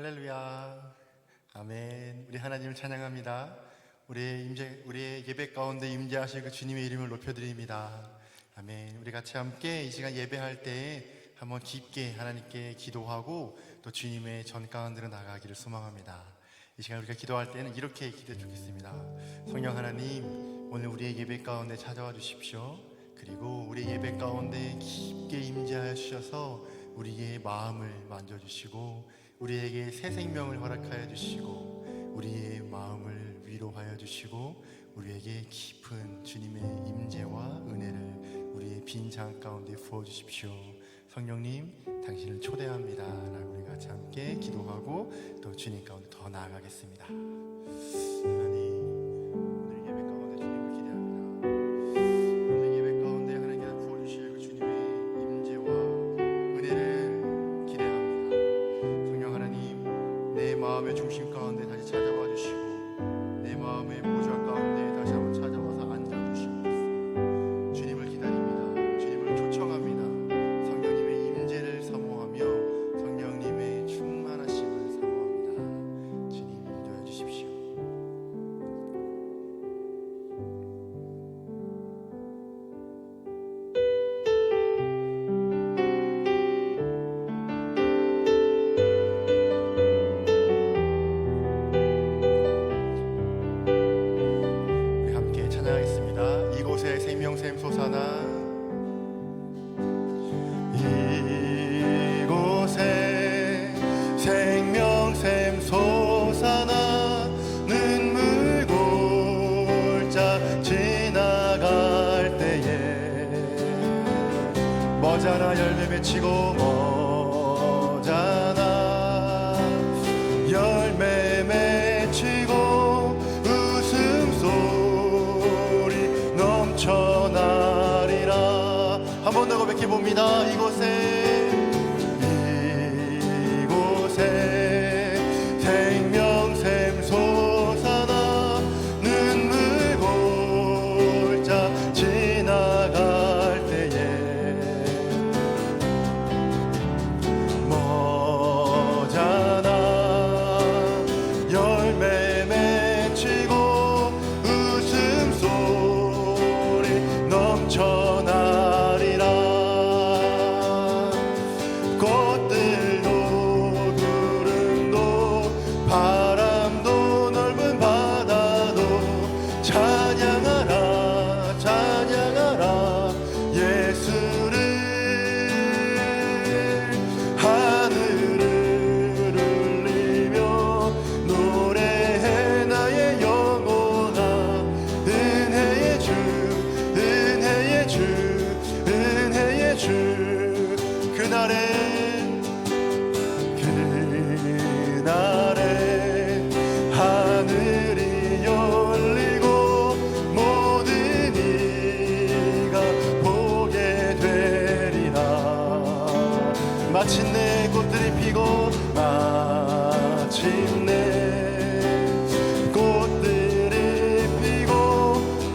할렐루야. 아멘. 우리 하나님을 찬양합니다. 우리의 예배 가운데 임재하실 그 주님의 이름을 높여드립니다. 아멘. 우리 같이 함께 이 시간 예배할 때에 한번 깊게 하나님께 기도하고 또 주님의 전 가운데로 나가기를 소망합니다. 이 시간 우리가 기도할 때는 이렇게 기도해 주겠습니다. 성령 하나님, 오늘 우리의 예배 가운데 찾아와 주십시오. 그리고 우리 예배 가운데 깊게 임재하여 주셔서 우리의 마음을 만져주시고 우리에게 새 생명을 허락하여 주시고 우리의 마음을 위로하여 주시고 우리에게 깊은 주님의 임재와 은혜를 우리의 빈장 가운데 부어주십시오. 성령님, 당신을 초대합니다 라고 우리 같이 함께 기도하고 또 주님 가운데 더 나아가겠습니다. 하나님, 오늘 예배 가운데 주님을 기대합니다. 오늘 예배 가운데 하나님께서 부어주실 그 주님의 임재와 은혜를 기대합니다. 성령 하나님, 내 마음의 중심 가운데 다시 찾아와 주시고 내 마음의 보좌 가운데 다시 한번 찾아와서 앉아주시옵소서. 주님을 기다립니다. 주님을 초청합니다. 성령님의 임재를 사모하며 성령님의 충만하심을 사모합니다. 주님 인도해 주십시오. 우리 함께 찬양하겠습니다. 이곳에 생명샘 솟아나, 이곳에 생명샘 솟아나는 물골짝 지나갈 때에 머자나 열매 맺히고 머자나 열매 맺히고 웃음소리 넘쳐나리라. 한 번 더 고백해 봅니다. 이곳에 생명샘 솟아나는 물골짝 지나갈 때에 머자나 열매 맺히고 웃음소리 넘쳐나리라. 꽃들도 구름도 바람도 넓은 바다도 찬양하라 찬양하라 예수를. 하늘을 울리며 노래해 나의 영혼아. 은혜의 주 은혜의 주 은혜의 주. 그날에 하늘이 열리고 모든 이가 보게 되리라. 마침내 꽃들이 피고 마침내 꽃들이 피고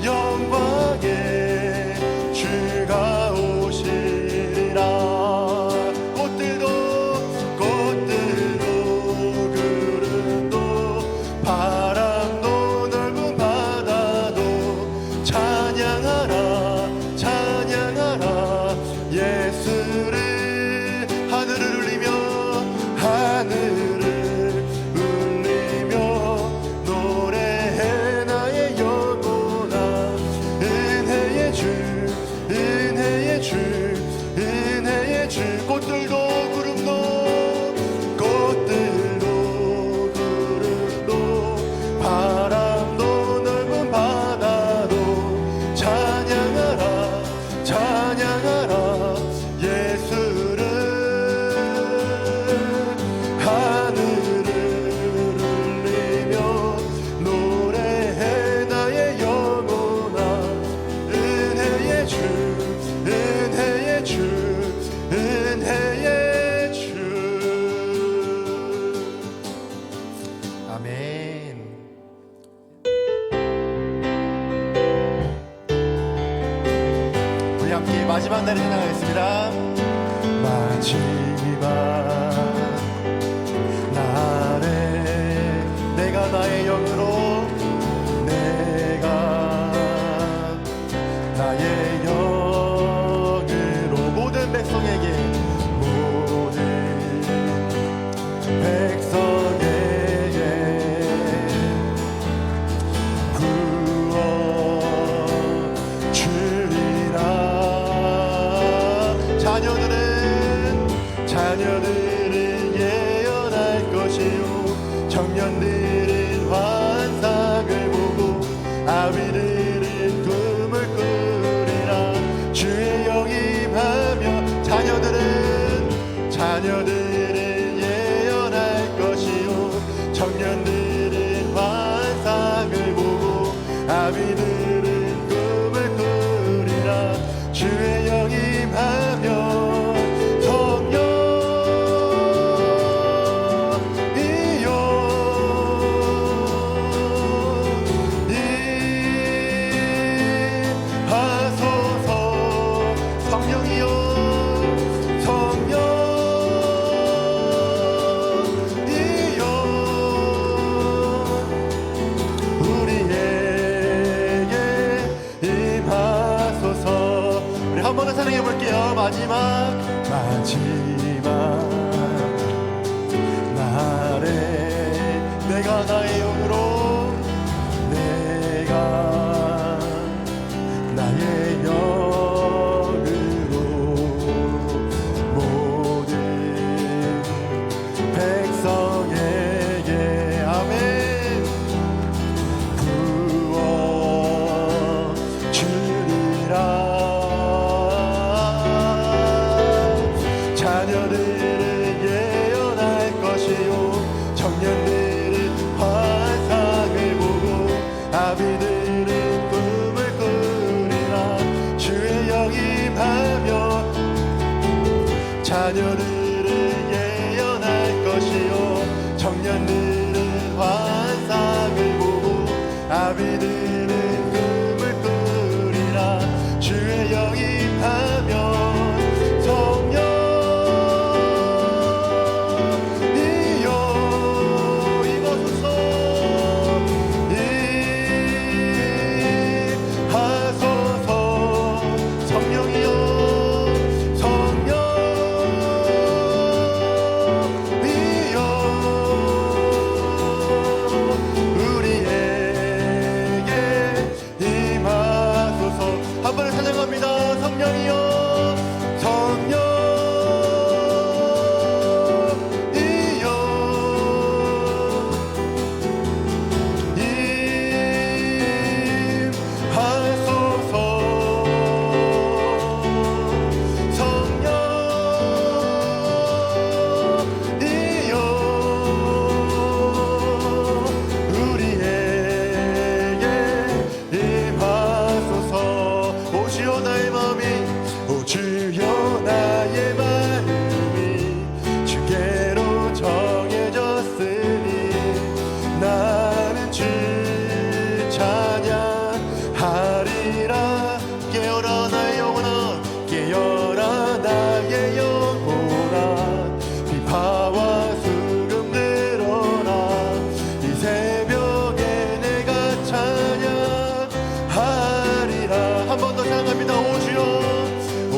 영광의 주가 오시리라. 꽃들도 구름도 바람도 넓은 바다도 찬양하라 찬양하라 예수를. 하늘을 울리며 노래해 나의 영혼아. 은혜의 주 은혜의 주 은혜의 주. 꽃들도 구름도 바람도 넓은 바다도 찬양하라 찬양하라 예수를. 하늘을 울리며 노래해 나의 영혼아. 은혜의 주 은혜의 주 은혜의 주. 아멘. 우리 함께 마지막 날을 찬양하겠습니다. 마지막 날 아비들은 꿈을 꾸리라. 주의 영이 임하며 자녀들은 예언할 것이요 청년들은 환상을 보고 아비들은 꿈을 꾸리라. 주의 영이 임하며 마지막 날에 내가 나의 영으로 모든 백성에게 아멘 부어 주리라. 자녀들은 예언할 것이요 청년들은 환상을 보고 아비들은 꿈을 꾸리라. 주의 영이 임하며 자녀들은 예언할 것이요 청년들은 환상을 보고 아비들은 꿈을 꾸리라. 주의 영이 임하며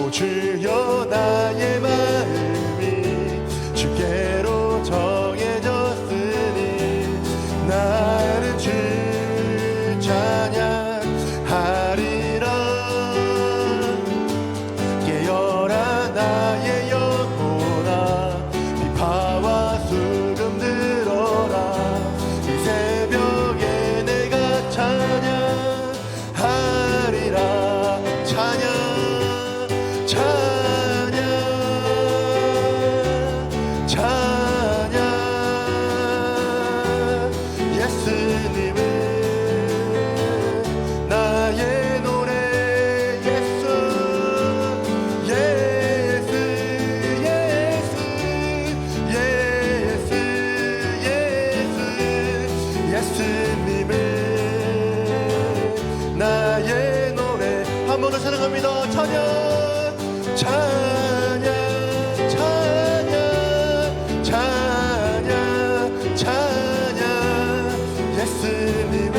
주여 나의 마음이 주께로 정해졌으니 나는 주 찬양하리라. 깨어라 나의 영혼아 비파와 수금 들어라. 이 새벽에 내가 찬양하리라. 예수님은 나의 노래. 예수 예수 예수 예수 예수 예수님은 나의 노래. 한 번 더 찬양합니다. 찬양 찬양 찬양 찬양 찬양. 예수님은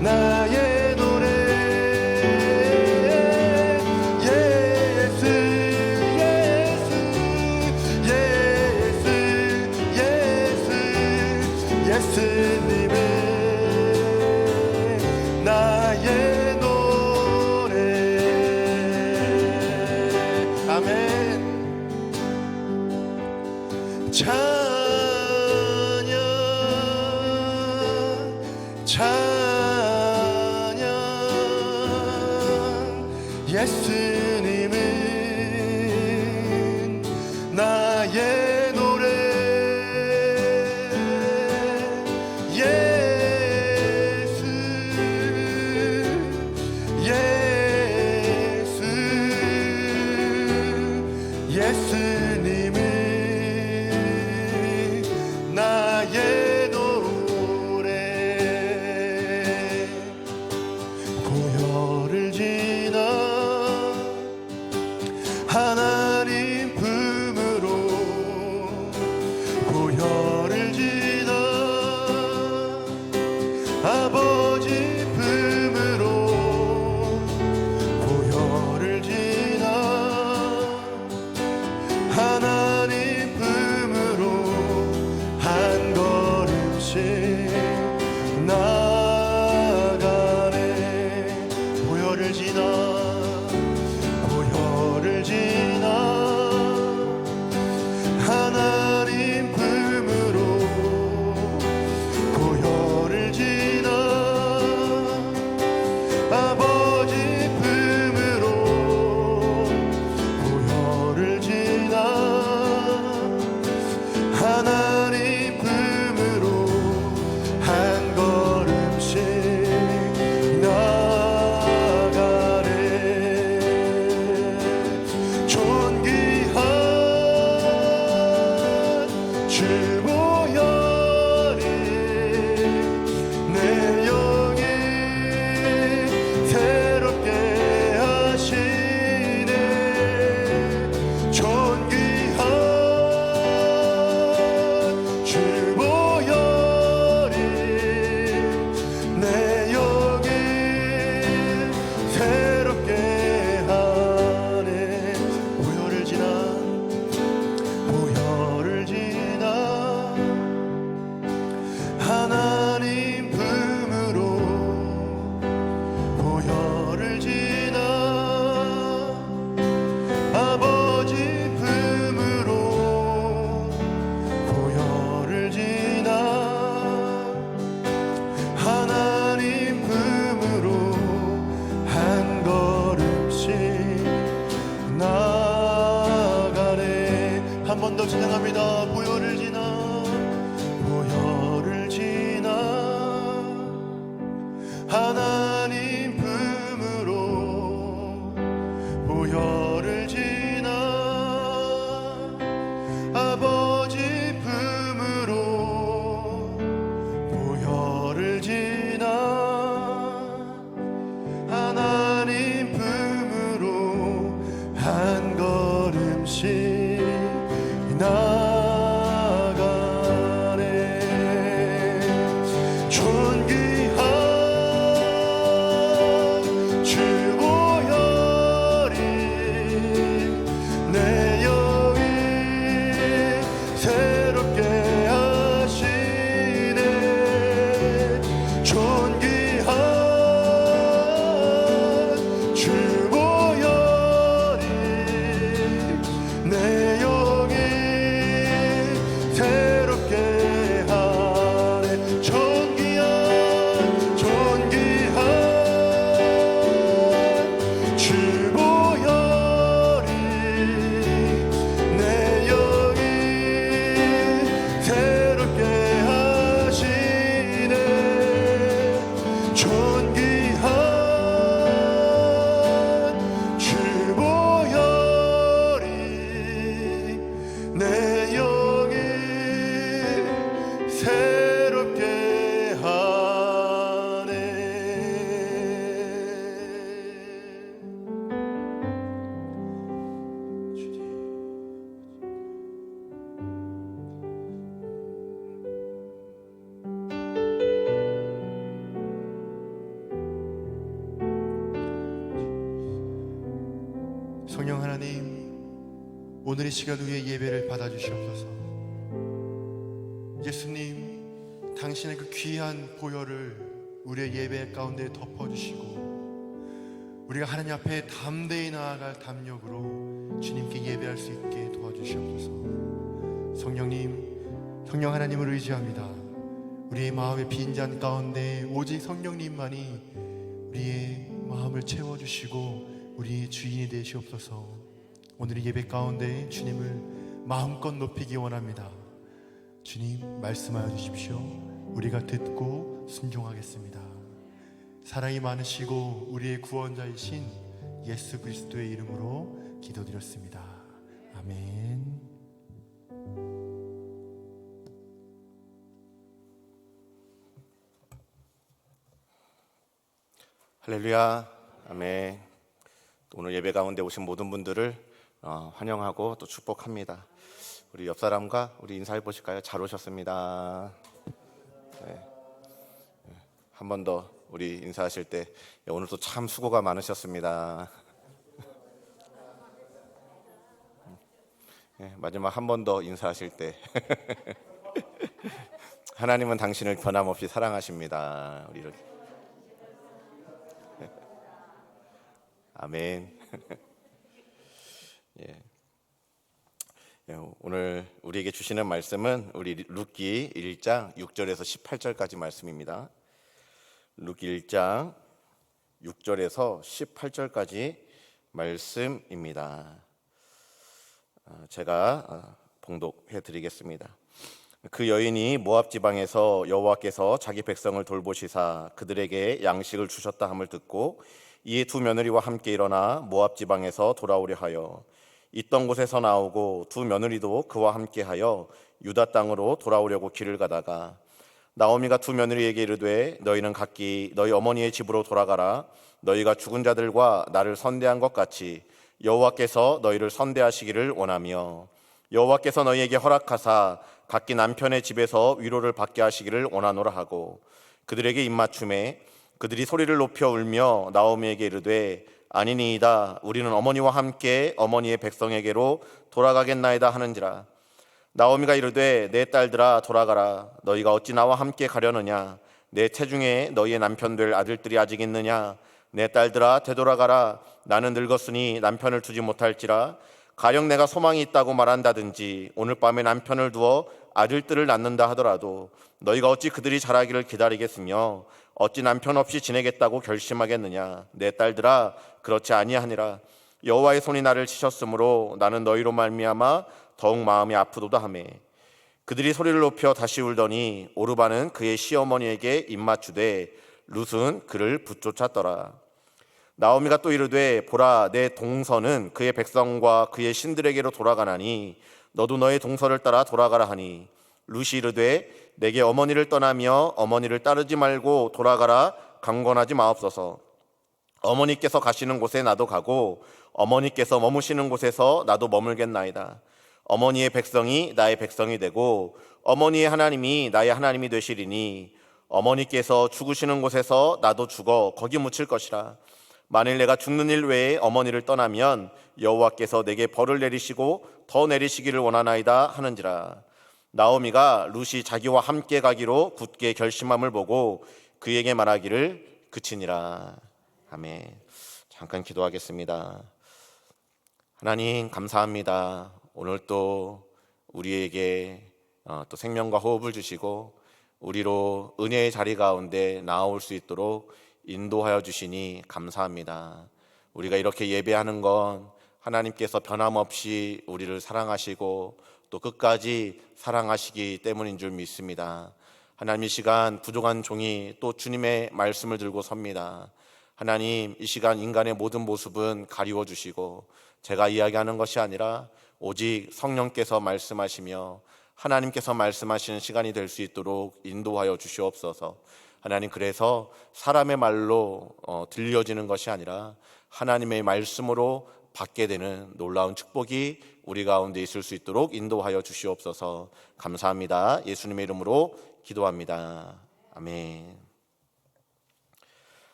나의 노래. 예수 예수 예수 예수 예수님은 나의 노래. 예수님은 나의 노래. 예수 예수 예수님은 나의 노래. 고열을 지나 하나님 품으로, 고열을 지나 아버지 품으로, 고열을 지나 하나님 품으로 한 걸음씩 나가네. 고열을 지나 하나님 품으로, 고열을 지나 아버지 품으로, 고열을 지나 하나님 품으로 한 걸음씩 나가네. 존귀한 주 보혈이 내 영이 새롭게 하시네. 존귀한 주 보혈이 내 영이 새롭게 하네. 보혈을 지나 하나님 품으로, 고열을 지나 아버지 품으로, 고열을 지나 하나님 품으로 한 걸음씩 나가네. 한 번 더 찬양합니다. 보혈을 지나, 보혈을 지나 하나님 품으로, 보혈을 지나 아버지 품으로, 보혈을 지나 하나님 품으로 한 걸음씩 나가네. 존귀한 주 보혈이 내 영이 새롭게 하시네. 존귀한 주 보혈이 내 영이 새롭게 하네. 존귀한 주 보혈이 내 영이 새롭게 하시네. 존귀한 주 보혈이 내 영이 새롭게 하네. 성령 하나님, 오늘 이 시간 우리의 예배를 받아주시옵소서. 예수님, 당신의 그 귀한 보혈을 우리의 예배 가운데 덮어주시고 우리가 하나님 앞에 담대히 나아갈 담력으로 주님께 예배할 수 있게 도와주시옵소서. 성령님, 성령 하나님을 의지합니다. 우리의 마음의 빈잔 가운데 오직 성령님만이 우리의 마음을 채워주시고 우리의 주인이 되시옵소서. 오늘 예배 가운데 주님을 마음껏 높이기 원합니다. 주님, 말씀하여 주십시오. 우리가 듣고 순종하겠습니다. 사랑이 많으시고 우리의 구원자이신 예수 그리스도의 이름으로 기도드렸습니다. 아멘. 할렐루야, 아멘. 오늘 예배 가운데 오신 모든 분들을 환영하고 또 축복합니다. 우리 옆 사람과 우리 인사해 보실까요? 잘 오셨습니다. 네. 한 번 더 우리 인사하실 때 오늘도 참 수고가 많으셨습니다. 네, 마지막 한 번 더 인사하실 때 하나님은 당신을 변함없이 사랑하십니다. 우리 이렇게. 아멘. 예. 오늘 우리에게 주시는 말씀은 우리 룻기 1장 6절에서 18절까지 말씀입니다. 룻기 1장 6절에서 18절까지 말씀입니다. 제가 봉독해 드리겠습니다. 그 여인이 모압 지방에서 여호와께서 자기 백성을 돌보시사 그들에게 양식을 주셨다 함을 듣고 이에 두 며느리와 함께 일어나 모압 지방에서 돌아오려 하여 있던 곳에서 나오고 두 며느리도 그와 함께하여 유다 땅으로 돌아오려고 길을 가다가 나오미가 두 며느리에게 이르되 너희는 각기 너희 어머니의 집으로 돌아가라. 너희가 죽은 자들과 나를 선대한 것 같이 여호와께서 너희를 선대하시기를 원하며 여호와께서 너희에게 허락하사 각기 남편의 집에서 위로를 받게 하시기를 원하노라 하고 그들에게 입맞춤에 그들이 소리를 높여 울며 나오미에게 이르되 아니니이다. 우리는 어머니와 함께 어머니의 백성에게로 돌아가겠나이다 하는지라. 나오미가 이르되 내 딸들아 돌아가라. 너희가 어찌 나와 함께 가려느냐. 내 체중에 너희의 남편 될 아들들이 아직 있느냐. 내 딸들아 되돌아가라. 나는 늙었으니 남편을 두지 못할지라. 가령 내가 소망이 있다고 말한다든지 오늘 밤에 남편을 두어 아들들을 낳는다 하더라도 너희가 어찌 그들이 자라기를 기다리겠으며 어찌 남편 없이 지내겠다고 결심하겠느냐. 내 딸들아 그렇지 아니하니라. 여호와의 손이 나를 치셨으므로 나는 너희로 말미암아 더욱 마음이 아프도다 하매 그들이 소리를 높여 다시 울더니 오르바는 그의 시어머니에게 입맞추되 룻은 그를 붙쫓았더라. 나오미가 또 이르되 보라 내 동서는 그의 백성과 그의 신들에게로 돌아가나니 너도 너의 동서를 따라 돌아가라 하니 룻이 이르되 내게 어머니를 떠나며 어머니를 따르지 말고 돌아가라 강권하지 마옵소서. 어머니께서 가시는 곳에 나도 가고 어머니께서 머무시는 곳에서 나도 머물겠나이다. 어머니의 백성이 나의 백성이 되고 어머니의 하나님이 나의 하나님이 되시리니 어머니께서 죽으시는 곳에서 나도 죽어 거기 묻힐 것이라. 만일 내가 죽는 일 외에 어머니를 떠나면 여호와께서 내게 벌을 내리시고 더 내리시기를 원하나이다 하는지라. 나오미가 룻이 자기와 함께 가기로 굳게 결심함을 보고 그에게 말하기를 그치니라. 아멘. 잠깐 기도하겠습니다. 하나님 감사합니다. 오늘 또 우리에게 또 생명과 호흡을 주시고 우리로 은혜의 자리 가운데 나아올 수 있도록 인도하여 주시니 감사합니다. 우리가 이렇게 예배하는 건 하나님께서 변함없이 우리를 사랑하시고 또 끝까지 사랑하시기 때문인 줄 믿습니다. 하나님 이 시간 부족한 종이 또 주님의 말씀을 들고 섭니다. 하나님 이 시간 인간의 모든 모습은 가리워 주시고 제가 이야기하는 것이 아니라 오직 성령께서 말씀하시며 하나님께서 말씀하시는 시간이 될 수 있도록 인도하여 주시옵소서. 하나님 그래서 사람의 말로 들려지는 것이 아니라 하나님의 말씀으로 받게 되는 놀라운 축복이 우리 가운데 있을 수 있도록 인도하여 주시옵소서. 감사합니다. 예수님의 이름으로 기도합니다. 아멘.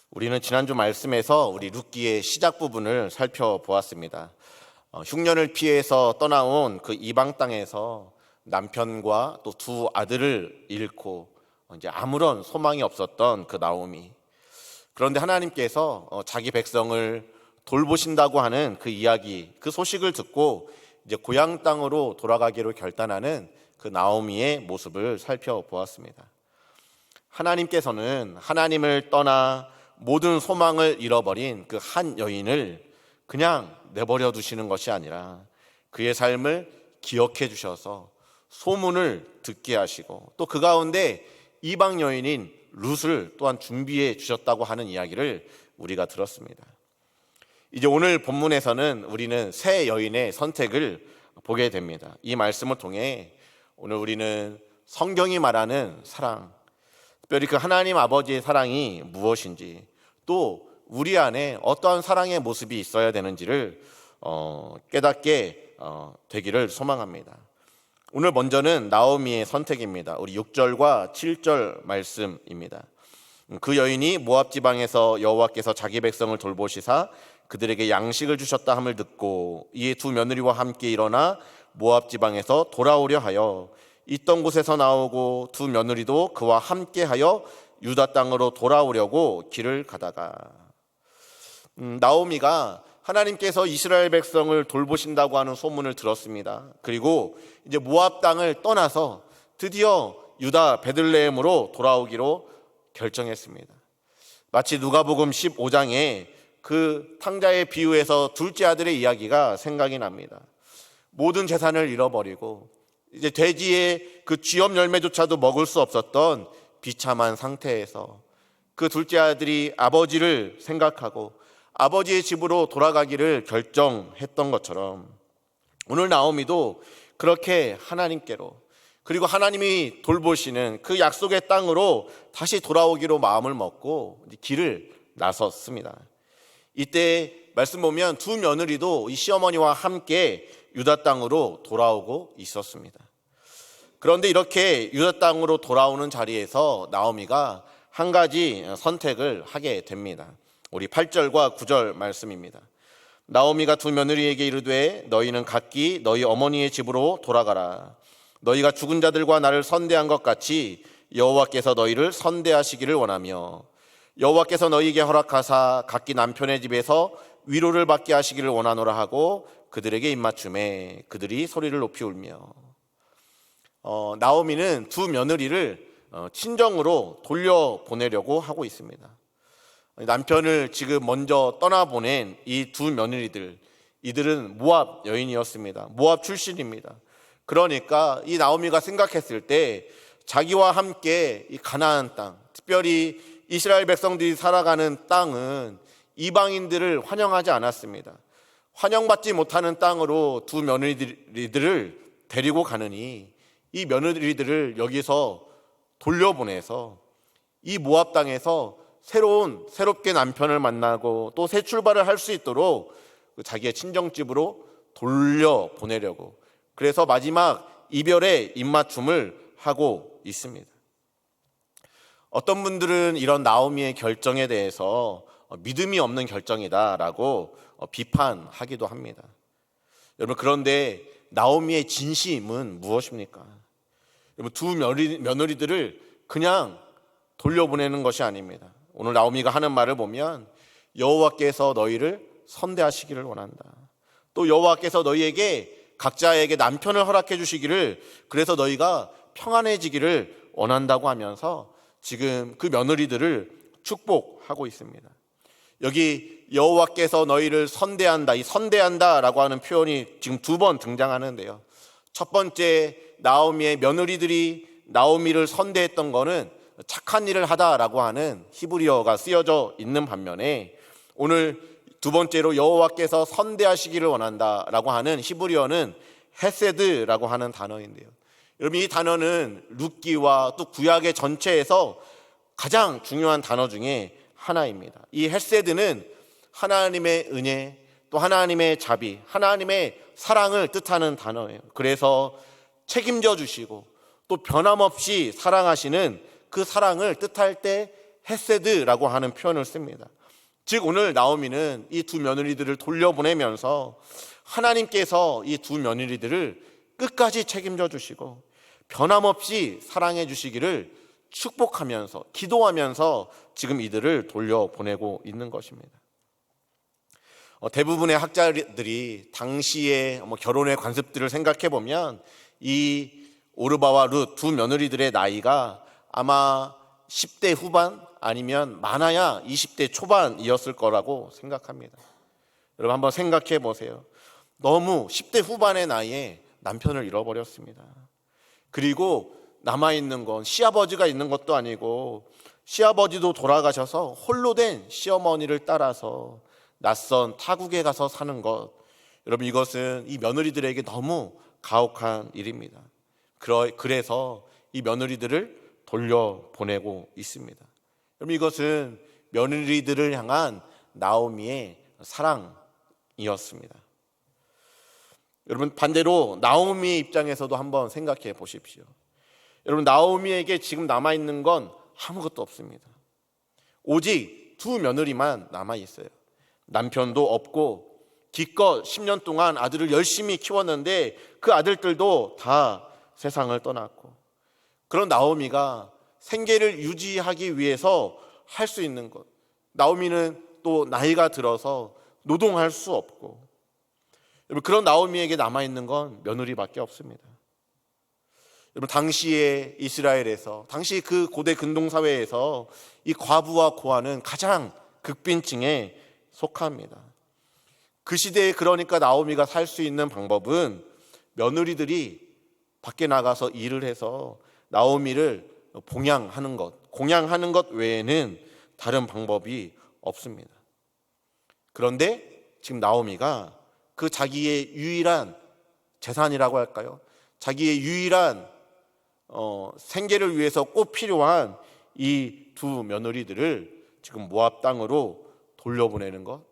우리는 지난주 말씀에서 우리 룻기의 시작 부분을 살펴보았습니다. 흉년을 피해서 떠나온 그 이방 땅에서 남편과 또 두 아들을 잃고 이제 아무런 소망이 없었던 그 나오미. 그런데 하나님께서 자기 백성을 돌보신다고 하는 그 이야기, 그 소식을 듣고 이제 고향 땅으로 돌아가기로 결단하는 그 그 나오미의 모습을 살펴보았습니다. 하나님께서는 하나님을 떠나 모든 소망을 잃어버린 그 한 여인을 그냥 내버려 두시는 것이 아니라 그의 삶을 기억해 주셔서 소문을 듣게 하시고 또 그 가운데 이방 여인인 룻을 또한 준비해 주셨다고 하는 이야기를 우리가 들었습니다. 이제 오늘 본문에서는 우리는 세 여인의 선택을 보게 됩니다. 이 말씀을 통해 오늘 우리는 성경이 말하는 사랑, 특별히 그 하나님 아버지의 사랑이 무엇인지, 또 우리 안에 어떠한 사랑의 모습이 있어야 되는지를 깨닫게 되기를 소망합니다. 오늘 먼저는 나오미의 선택입니다. 우리 6절과 7절 말씀입니다. 그 여인이 모압 지방에서 여호와께서 자기 백성을 돌보시사 그들에게 양식을 주셨다 함을 듣고 이에 두 며느리와 함께 일어나 모압 지방에서 돌아오려 하여 있던 곳에서 나오고 두 며느리도 그와 함께하여 유다 땅으로 돌아오려고 길을 가다가 나오미가 하나님께서 이스라엘 백성을 돌보신다고 하는 소문을 들었습니다. 그리고 이제 모압 땅을 떠나서 드디어 유다 베들레헴으로 돌아오기로 결정했습니다. 마치 누가복음 15장에 그 탕자의 비유에서 둘째 아들의 이야기가 생각이 납니다. 모든 재산을 잃어버리고 이제 돼지의 그 쥐염 열매조차도 먹을 수 없었던 비참한 상태에서 그 둘째 아들이 아버지를 생각하고 아버지의 집으로 돌아가기를 결정했던 것처럼 오늘 나오미도 그렇게 하나님께로 그리고 하나님이 돌보시는 그 약속의 땅으로 다시 돌아오기로 마음을 먹고 길을 나섰습니다. 이때 말씀 보면 두 며느리도 이 시어머니와 함께 유다 땅으로 돌아오고 있었습니다. 그런데 이렇게 유다 땅으로 돌아오는 자리에서 나오미가 한 가지 선택을 하게 됩니다. 우리 8절과 9절 말씀입니다. 나오미가 두 며느리에게 이르되 너희는 각기 너희 어머니의 집으로 돌아가라. 너희가 죽은 자들과 나를 선대한 것 같이 여호와께서 너희를 선대하시기를 원하며 여호와께서 너희에게 허락하사 각기 남편의 집에서 위로를 받게 하시기를 원하노라 하고 그들에게 입맞춤에 그들이 소리를 높이 울며 나오미는 두 며느리를 친정으로 돌려보내려고 하고 있습니다. 남편을 지금 먼저 떠나보낸 이 두 며느리들, 이들은 모압 여인이었습니다. 모압 출신입니다. 그러니까 이 나오미가 생각했을 때 자기와 함께 이 가나안 땅, 특별히 이스라엘 백성들이 살아가는 땅은 이방인들을 환영하지 않았습니다. 환영받지 못하는 땅으로 두 며느리들을 데리고 가느니 이 며느리들을 여기서 돌려보내서 이 모압 땅에서 새롭게 남편을 만나고 또 새 출발을 할 수 있도록 자기의 친정집으로 돌려보내려고, 그래서 마지막 이별의 입맞춤을 하고 있습니다. 어떤 분들은 이런 나오미의 결정에 대해서 믿음이 없는 결정이다라고 비판하기도 합니다. 여러분, 그런데 나오미의 진심은 무엇입니까? 여러분, 두 며느리들을 그냥 돌려보내는 것이 아닙니다. 오늘 나오미가 하는 말을 보면 여호와께서 너희를 선대하시기를 원한다. 또 여호와께서 너희에게 각자에게 남편을 허락해 주시기를, 그래서 너희가 평안해지기를 원한다고 하면서 지금 그 며느리들을 축복하고 있습니다. 여기 여호와께서 너희를 선대한다, 이 선대한다라고 하는 표현이 지금 두 번 등장하는데요. 첫 번째, 나오미의 며느리들이 나오미를 선대했던 거는 착한 일을 하다라고 하는 히브리어가 쓰여져 있는 반면에 오늘 두 번째로 여호와께서 선대하시기를 원한다라고 하는 히브리어는 헤세드라고 하는 단어인데요. 여러분, 이 단어는 룻기와 또 구약의 전체에서 가장 중요한 단어 중에 하나입니다. 이 헤세드는 하나님의 은혜, 또 하나님의 자비, 하나님의 사랑을 뜻하는 단어예요. 그래서 책임져 주시고 또 변함없이 사랑하시는 그 사랑을 뜻할 때 헤세드라고 하는 표현을 씁니다. 즉 오늘 나오미는 이 두 며느리들을 돌려보내면서 하나님께서 이 두 며느리들을 끝까지 책임져 주시고 변함없이 사랑해 주시기를 축복하면서 기도하면서 지금 이들을 돌려보내고 있는 것입니다. 대부분의 학자들이 당시의 결혼의 관습들을 생각해 보면 이 오르바와 룻 두 며느리들의 나이가 아마 10대 후반 아니면 많아야 20대 초반이었을 거라고 생각합니다. 여러분 한번 생각해 보세요. 너무 10대 후반의 나이에 남편을 잃어버렸습니다. 그리고 남아있는 건 시아버지가 있는 것도 아니고 시아버지도 돌아가셔서 홀로 된 시어머니를 따라서 낯선 타국에 가서 사는 것, 여러분 이것은 이 며느리들에게 너무 가혹한 일입니다. 그래서 이 며느리들을 돌려보내고 있습니다. 여러분 이것은 며느리들을 향한 나오미의 사랑이었습니다. 여러분 반대로 나오미의 입장에서도 한번 생각해 보십시오. 여러분 나오미에게 지금 남아있는 건 아무것도 없습니다. 오직 두 며느리만 남아있어요. 남편도 없고 기껏 10년 동안 아들을 열심히 키웠는데 그 아들들도 다 세상을 떠났고, 그런 나오미가 생계를 유지하기 위해서 할 수 있는 것, 나오미는 또 나이가 들어서 노동할 수 없고, 여러분 그런 나오미에게 남아있는 건 며느리밖에 없습니다. 여러분 당시의 이스라엘에서, 당시 그 고대 근동사회에서 이 과부와 고아는 가장 극빈층에 속합니다. 그 시대에 그러니까 나오미가 살 수 있는 방법은 며느리들이 밖에 나가서 일을 해서 나오미를 봉양하는 것, 공양하는 것 외에는 다른 방법이 없습니다. 그런데 지금 나오미가 그 자기의 유일한 재산이라고 할까요? 자기의 유일한 생계를 위해서 꼭 필요한 이 두 며느리들을 지금 모압 땅으로 돌려보내는 것,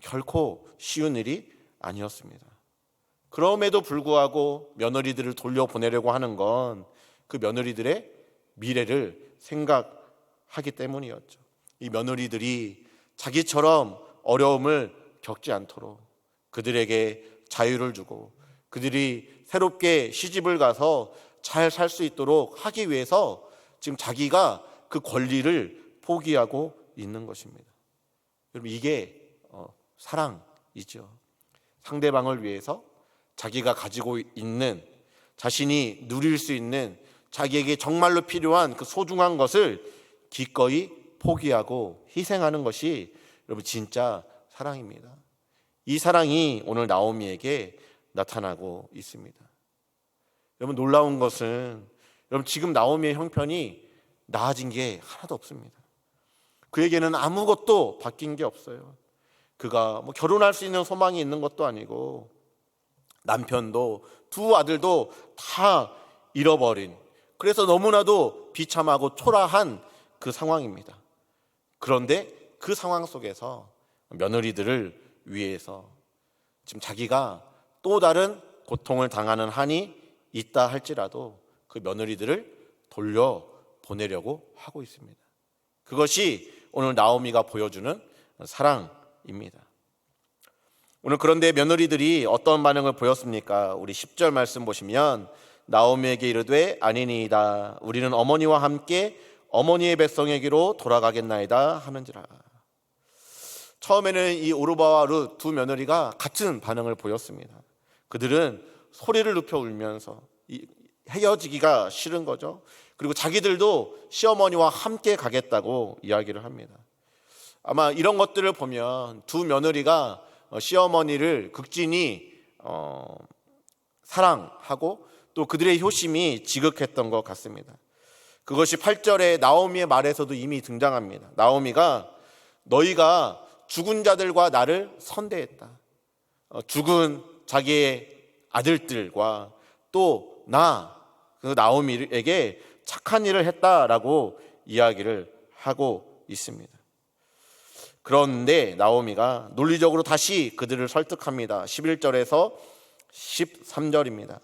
결코 쉬운 일이 아니었습니다. 그럼에도 불구하고 며느리들을 돌려보내려고 하는 건 그 며느리들의 미래를 생각하기 때문이었죠. 이 며느리들이 자기처럼 어려움을 겪지 않도록 그들에게 자유를 주고 그들이 새롭게 시집을 가서 잘 살 수 있도록 하기 위해서 지금 자기가 그 권리를 포기하고 있는 것입니다. 여러분 이게 사랑이죠. 상대방을 위해서 자기가 가지고 있는, 자신이 누릴 수 있는, 자기에게 정말로 필요한 그 소중한 것을 기꺼이 포기하고 희생하는 것이 여러분 진짜 사랑입니다. 이 사랑이 오늘 나오미에게 나타나고 있습니다. 여러분 놀라운 것은 여러분 지금 나오미의 형편이 나아진 게 하나도 없습니다. 그에게는 아무것도 바뀐 게 없어요. 그가 결혼할 수 있는 소망이 있는 것도 아니고 남편도 두 아들도 다 잃어버린, 그래서 너무나도 비참하고 초라한 그 상황입니다. 그런데 그 상황 속에서 며느리들을 위해서 지금 자기가 또 다른 고통을 당하는 한이 있다 할지라도 그 며느리들을 돌려보내려고 하고 있습니다. 그것이 오늘 나오미가 보여주는 사랑입니다. 오늘 그런데 며느리들이 어떤 반응을 보였습니까? 우리 10절 말씀 보시면 나오미에게 이르되 아니니이다, 우리는 어머니와 함께 어머니의 백성에게로 돌아가겠나이다 하는지라. 처음에는 이 오르바와 룻 두 며느리가 같은 반응을 보였습니다. 그들은 소리를 높여 울면서 헤어지기가 싫은 거죠. 그리고 자기들도 시어머니와 함께 가겠다고 이야기를 합니다. 아마 이런 것들을 보면 두 며느리가 시어머니를 극진히 사랑하고 또 그들의 효심이 지극했던 것 같습니다. 그것이 8절에 나오미의 말에서도 이미 등장합니다. 나오미가 너희가 죽은 자들과 나를 선대했다. 죽은 자기의 아들들과 또 그 나오미에게 착한 일을 했다라고 이야기를 하고 있습니다. 그런데 나오미가 논리적으로 다시 그들을 설득합니다. 11절에서 13절입니다.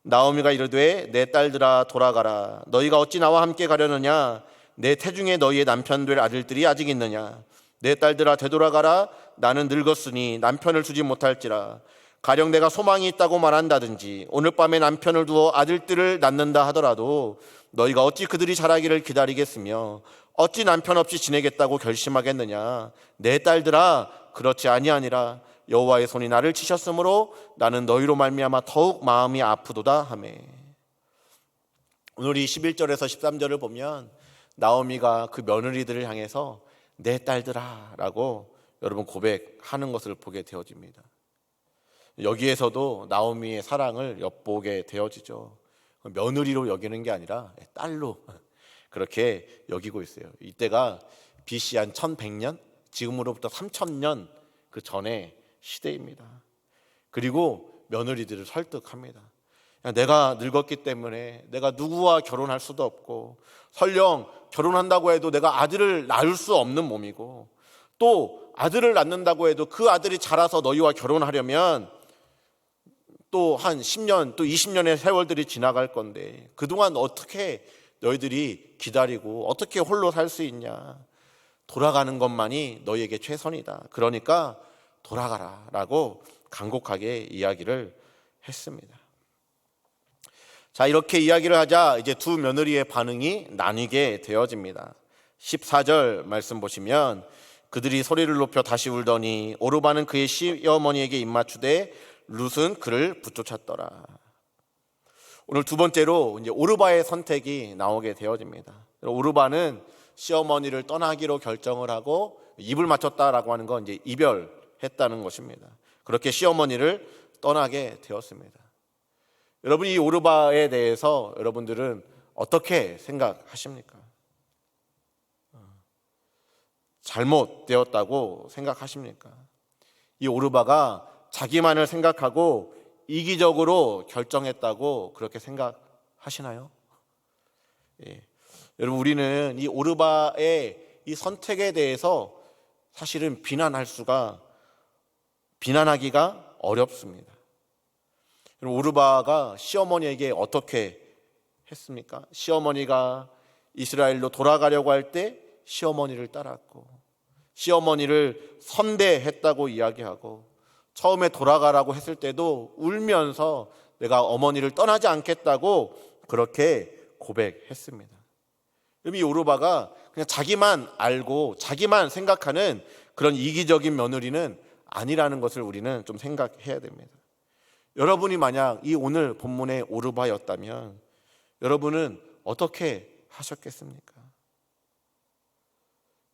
나오미가 이르되 내 딸들아 돌아가라. 너희가 어찌 나와 함께 가려느냐? 내 태중에 너희의 남편 될 아들들이 아직 있느냐? 내 딸들아 되돌아가라. 나는 늙었으니 남편을 두지 못할지라. 가령 내가 소망이 있다고 말한다든지 오늘 밤에 남편을 두어 아들들을 낳는다 하더라도 너희가 어찌 그들이 자라기를 기다리겠으며 어찌 남편 없이 지내겠다고 결심하겠느냐? 내 딸들아 그렇지 아니하니라. 여호와의 손이 나를 치셨으므로 나는 너희로 말미암아 더욱 마음이 아프도다 하매. 오늘 이 11절에서 13절을 보면 나오미가 그 며느리들을 향해서 내 딸들아 라고 여러분 고백하는 것을 보게 되어집니다. 여기에서도 나오미의 사랑을 엿보게 되어지죠. 며느리로 여기는 게 아니라 딸로 그렇게 여기고 있어요. 이때가 BC 한 1100년, 지금으로부터 3000년 그 전의 시대입니다. 그리고 며느리들을 설득합니다. 내가 늙었기 때문에 내가 누구와 결혼할 수도 없고, 설령 결혼한다고 해도 내가 아들을 낳을 수 없는 몸이고, 또 아들을 낳는다고 해도 그 아들이 자라서 너희와 결혼하려면 또 한 10년 또 20년의 세월들이 지나갈 건데 그동안 어떻게 너희들이 기다리고 어떻게 홀로 살 수 있냐. 돌아가는 것만이 너희에게 최선이다. 그러니까 돌아가라 라고 간곡하게 이야기를 했습니다. 자, 이렇게 이야기를 하자 이제 두 며느리의 반응이 나뉘게 되어집니다. 14절 말씀 보시면 그들이 소리를 높여 다시 울더니 오르바는 그의 시어머니에게 입맞추되 룻은 그를 붙쫓았더라. 오늘 두 번째로 이제 오르바의 선택이 나오게 되어집니다. 오르바는 시어머니를 떠나기로 결정을 하고 입을 맞췄다라고 하는 건 이제 이별했다는 것입니다. 그렇게 시어머니를 떠나게 되었습니다. 여러분, 이 오르바에 대해서 여러분들은 어떻게 생각하십니까? 잘못되었다고 생각하십니까? 이 오르바가 자기만을 생각하고 이기적으로 결정했다고 그렇게 생각하시나요? 예. 여러분, 우리는 이 오르바의 이 선택에 대해서 사실은 비난하기가 어렵습니다. 오르바가 시어머니에게 어떻게 했습니까? 시어머니가 이스라엘로 돌아가려고 할 때 시어머니를 따랐고, 시어머니를 선대했다고 이야기하고, 처음에 돌아가라고 했을 때도 울면서 내가 어머니를 떠나지 않겠다고 그렇게 고백했습니다. 이 오르바가 그냥 자기만 알고 자기만 생각하는 그런 이기적인 며느리는 아니라는 것을 우리는 좀 생각해야 됩니다. 여러분이 만약 이 오늘 본문의 오르바였다면 여러분은 어떻게 하셨겠습니까?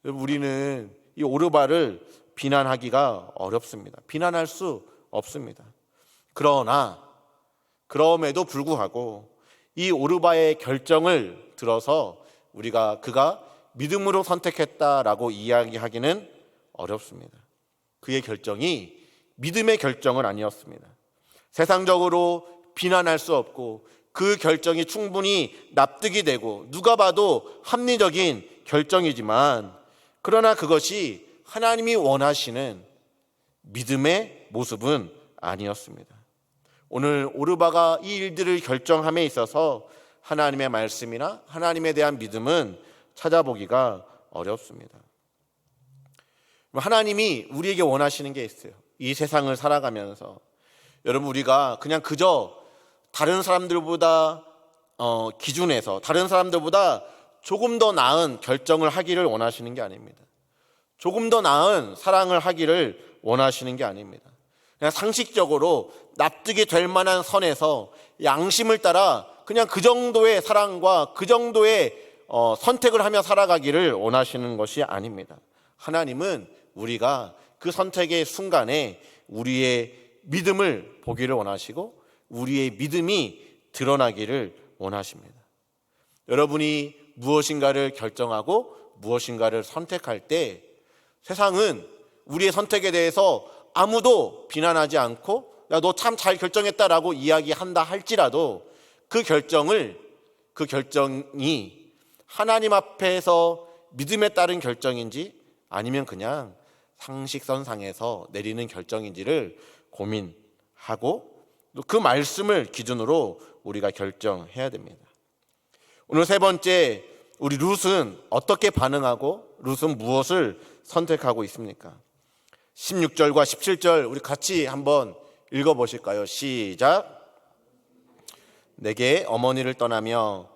우리는 이 오르바를 비난하기가 어렵습니다. 비난할 수 없습니다. 그럼에도 불구하고 이 오르바의 결정을 들어서 그가 믿음으로 선택했다라고 이야기하기는 어렵습니다. 그의 결정이 믿음의 결정은 아니었습니다. 세상적으로 비난할 수 없고 그 결정이 충분히 납득이 되고 누가 봐도 합리적인 결정이지만, 그러나 그것이 하나님이 원하시는 믿음의 모습은 아니었습니다. 오늘 오르바가 이 일들을 결정함에 있어서 하나님의 말씀이나 하나님에 대한 믿음은 찾아보기가 어렵습니다. 하나님이 우리에게 원하시는 게 있어요. 이 세상을 살아가면서 여러분, 우리가 그냥 그저 다른 사람들보다 기준에서 다른 사람들보다 조금 더 나은 결정을 하기를 원하시는 게 아닙니다. 조금 더 나은 사랑을 하기를 원하시는 게 아닙니다. 그냥 상식적으로 납득이 될 만한 선에서 양심을 따라 그냥 그 정도의 사랑과 그 정도의 선택을 하며 살아가기를 원하시는 것이 아닙니다. 하나님은 우리가 그 선택의 순간에 우리의 믿음을 보기를 원하시고 우리의 믿음이 드러나기를 원하십니다. 여러분이 무엇인가를 결정하고 무엇인가를 선택할 때 세상은 우리의 선택에 대해서 아무도 비난하지 않고 야, 너 참 잘 결정했다라고 이야기한다 할지라도 그 결정이 하나님 앞에서 믿음에 따른 결정인지 아니면 그냥 상식선상에서 내리는 결정인지를 고민하고 그 말씀을 기준으로 우리가 결정해야 됩니다. 오늘 세 번째, 우리 룻은 어떻게 반응하고 룻은 무엇을 선택하고 있습니까? 16절과 17절 우리 같이 한번 읽어보실까요? 시작. 내게 어머니를 떠나며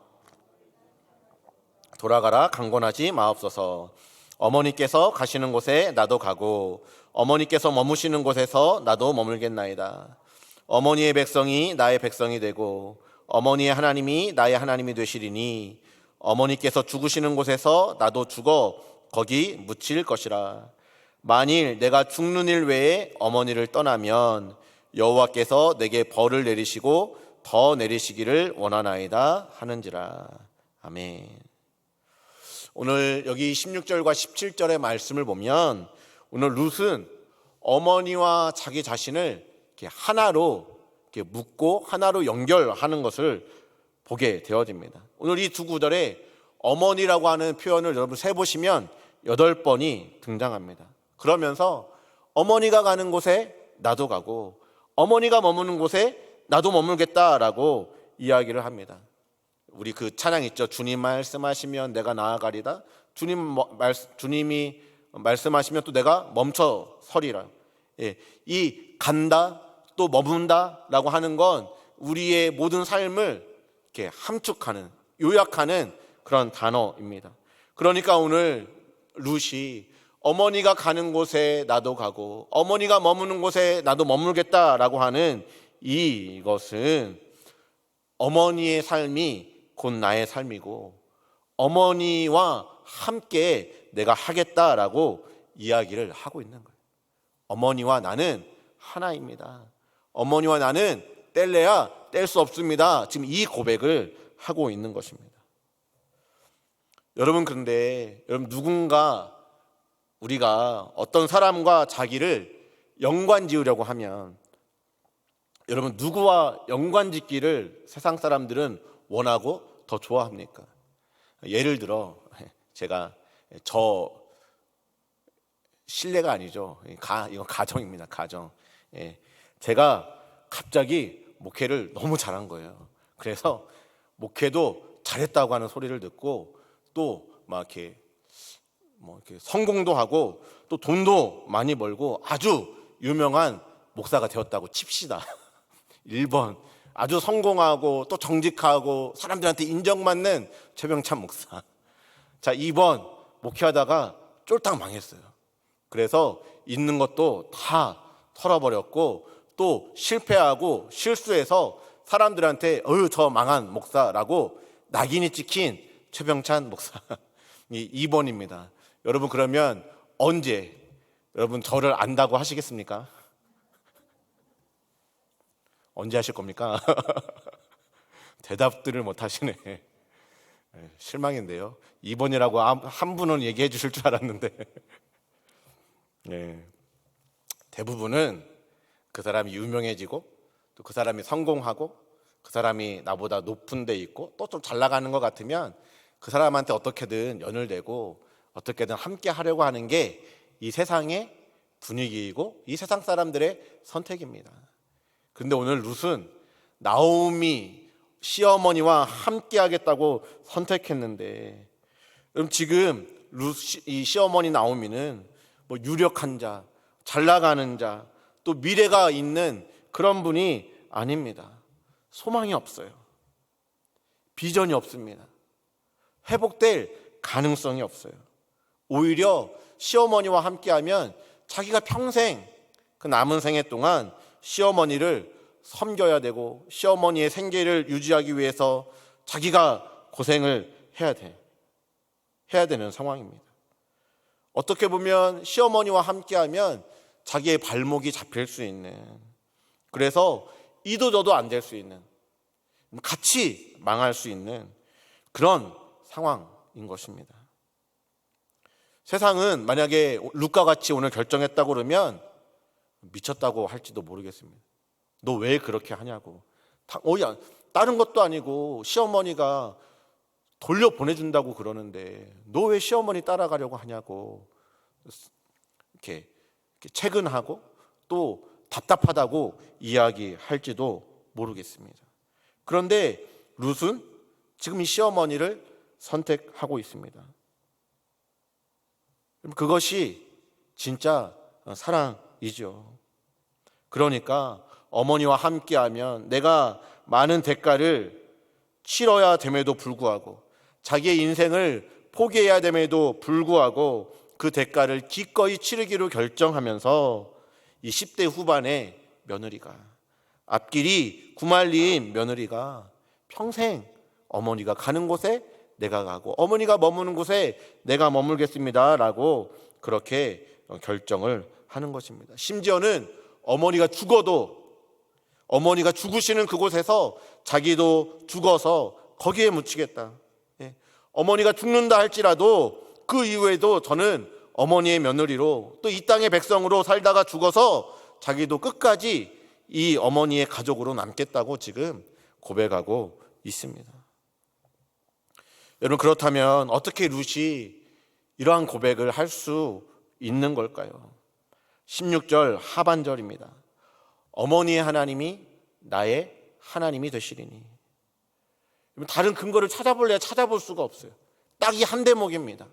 돌아가라 강권하지 마옵소서. 어머니께서 가시는 곳에 나도 가고 어머니께서 머무시는 곳에서 나도 머물겠나이다. 어머니의 백성이 나의 백성이 되고 어머니의 하나님이 나의 하나님이 되시리니 어머니께서 죽으시는 곳에서 나도 죽어 거기 묻힐 것이라. 만일 내가 죽는 일 외에 어머니를 떠나면 여호와께서 내게 벌을 내리시고 더 내리시기를 원하나이다 하는지라. 아멘. 오늘 여기 16절과 17절의 말씀을 보면 오늘 룻은 어머니와 자기 자신을 이렇게 하나로 이렇게 묶고 하나로 연결하는 것을 보게 되어집니다. 오늘 이 두 구절에 어머니라고 하는 표현을 여러분 세보시면 8번이 등장합니다. 그러면서 어머니가 가는 곳에 나도 가고 어머니가 머무는 곳에 나도 머물겠다라고 이야기를 합니다. 우리 그 찬양 있죠. 주님 말씀하시면 내가 나아가리다. 주님이 말씀하시면 또 내가 멈춰 서리라. 이 간다 또 머문다라고 하는 건 우리의 모든 삶을 이렇게 함축하는, 요약하는 그런 단어입니다. 그러니까 오늘 룻이 어머니가 가는 곳에 나도 가고 어머니가 머무는 곳에 나도 머물겠다라고 하는 이것은 어머니의 삶이 곧 나의 삶이고 어머니와 함께 내가 하겠다라고 이야기를 하고 있는 거예요. 어머니와 나는 하나입니다. 어머니와 나는 뗄래야 뗄 수 없습니다. 지금 이 고백을 하고 있는 것입니다. 여러분, 그런데 여러분, 누군가 우리가 어떤 사람과 자기를 연관 지으려고 하면 여러분, 누구와 연관 짓기를 세상 사람들은 원하고 더 좋아합니까? 예를 들어 제가 실례가 아니죠. 이건 가정입니다. 가정. 제가 갑자기 목회를 너무 잘한 거예요. 그래서 목회도 잘했다고 하는 소리를 듣고 또 막 이렇게 성공도 하고 또 돈도 많이 벌고 아주 유명한 목사가 되었다고 칩시다. 1번 아주 성공하고 또 정직하고 사람들한테 인정받는 최병찬 목사. 자, 2번 목회하다가 쫄딱 망했어요. 그래서 있는 것도 다 털어버렸고 또 실패하고 실수해서 사람들한테 저 망한 목사라고 낙인이 찍힌 최병찬 목사. 이 2번입니다. 여러분, 그러면 언제 여러분 저를 안다고 하시겠습니까? 언제 하실 겁니까? 대답들을 못 하시네. 실망인데요. 2번이라고 한 분은 얘기해 주실 줄 알았는데 대부분은 그 사람이 유명해지고 또 그 사람이 성공하고 그 사람이 나보다 높은 데 있고 또 좀 잘 나가는 것 같으면 그 사람한테 어떻게든 연을 대고 어떻게든 함께 하려고 하는 게 이 세상의 분위기이고 이 세상 사람들의 선택입니다. 그런데 오늘 룻은 나오미 시어머니와 함께 하겠다고 선택했는데, 그럼 지금 이 시어머니 나오미는 뭐 유력한 자, 잘 나가는 자, 또 미래가 있는 그런 분이 아닙니다. 소망이 없어요. 비전이 없습니다. 회복될 가능성이 없어요. 오히려 시어머니와 함께하면 자기가 평생 그 남은 생애 동안 시어머니를 섬겨야 되고 시어머니의 생계를 유지하기 위해서 자기가 고생을 해야 되는 상황입니다. 어떻게 보면 시어머니와 함께하면 자기의 발목이 잡힐 수 있는, 그래서 이도 저도 안 될 수 있는, 같이 망할 수 있는 그런 상황인 것입니다. 세상은 만약에 룻과 같이 오늘 결정했다고 그러면 미쳤다고 할지도 모르겠습니다. 너 왜 그렇게 하냐고. 다른 것도 아니고 시어머니가 돌려보내준다고 그러는데 너 왜 시어머니 따라가려고 하냐고 이렇게 채근하고 또 답답하다고 이야기할지도 모르겠습니다. 그런데 룻은 지금 이 시어머니를 선택하고 있습니다. 그것이 진짜 사랑이죠. 그러니까 어머니와 함께하면 내가 많은 대가를 치러야 됨에도 불구하고, 자기의 인생을 포기해야 됨에도 불구하고 그 대가를 기꺼이 치르기로 결정하면서 이 10대 후반의 며느리가, 앞길이 구말리인 며느리가 평생 어머니가 가는 곳에 내가 가고 어머니가 머무는 곳에 내가 머물겠습니다라고 그렇게 결정을 하는 것입니다. 심지어는 어머니가 죽어도 어머니가 죽으시는 그곳에서 자기도 죽어서 거기에 묻히겠다. 어머니가 죽는다 할지라도 그 이후에도 저는 어머니의 며느리로 또 이 땅의 백성으로 살다가 죽어서 자기도 끝까지 이 어머니의 가족으로 남겠다고 지금 고백하고 있습니다. 여러분, 그렇다면 어떻게 룻이 이러한 고백을 할 수 있는 걸까요? 16절 하반절입니다. 어머니의 하나님이 나의 하나님이 되시리니. 다른 근거를 찾아볼래야 찾아볼 수가 없어요. 딱 이 한 대목입니다.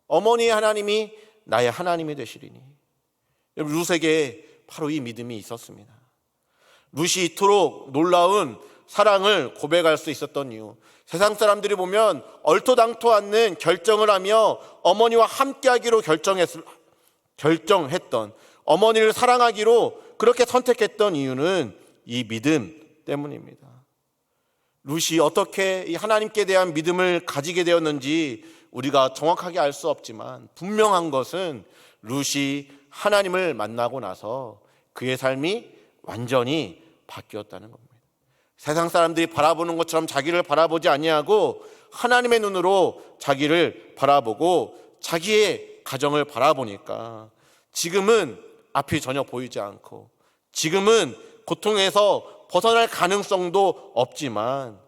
어머니의 하나님이 나의 하나님이 되시리니. 여러분, 룻에게 바로 이 믿음이 있었습니다. 룻이 이토록 놀라운 사랑을 고백할 수 있었던 이유, 세상 사람들이 보면 얼토당토 않는 결정을 하며 어머니와 함께하기로 결정했던, 어머니를 사랑하기로 그렇게 선택했던 이유는 이 믿음 때문입니다. 룻이 어떻게 이 하나님께 대한 믿음을 가지게 되었는지 우리가 정확하게 알 수 없지만 분명한 것은 룻이 하나님을 만나고 나서 그의 삶이 완전히 바뀌었다는 겁니다. 세상 사람들이 바라보는 것처럼 자기를 바라보지 아니하고 하나님의 눈으로 자기를 바라보고 자기의 가정을 바라보니까 지금은 앞이 전혀 보이지 않고 지금은 고통에서 벗어날 가능성도 없지만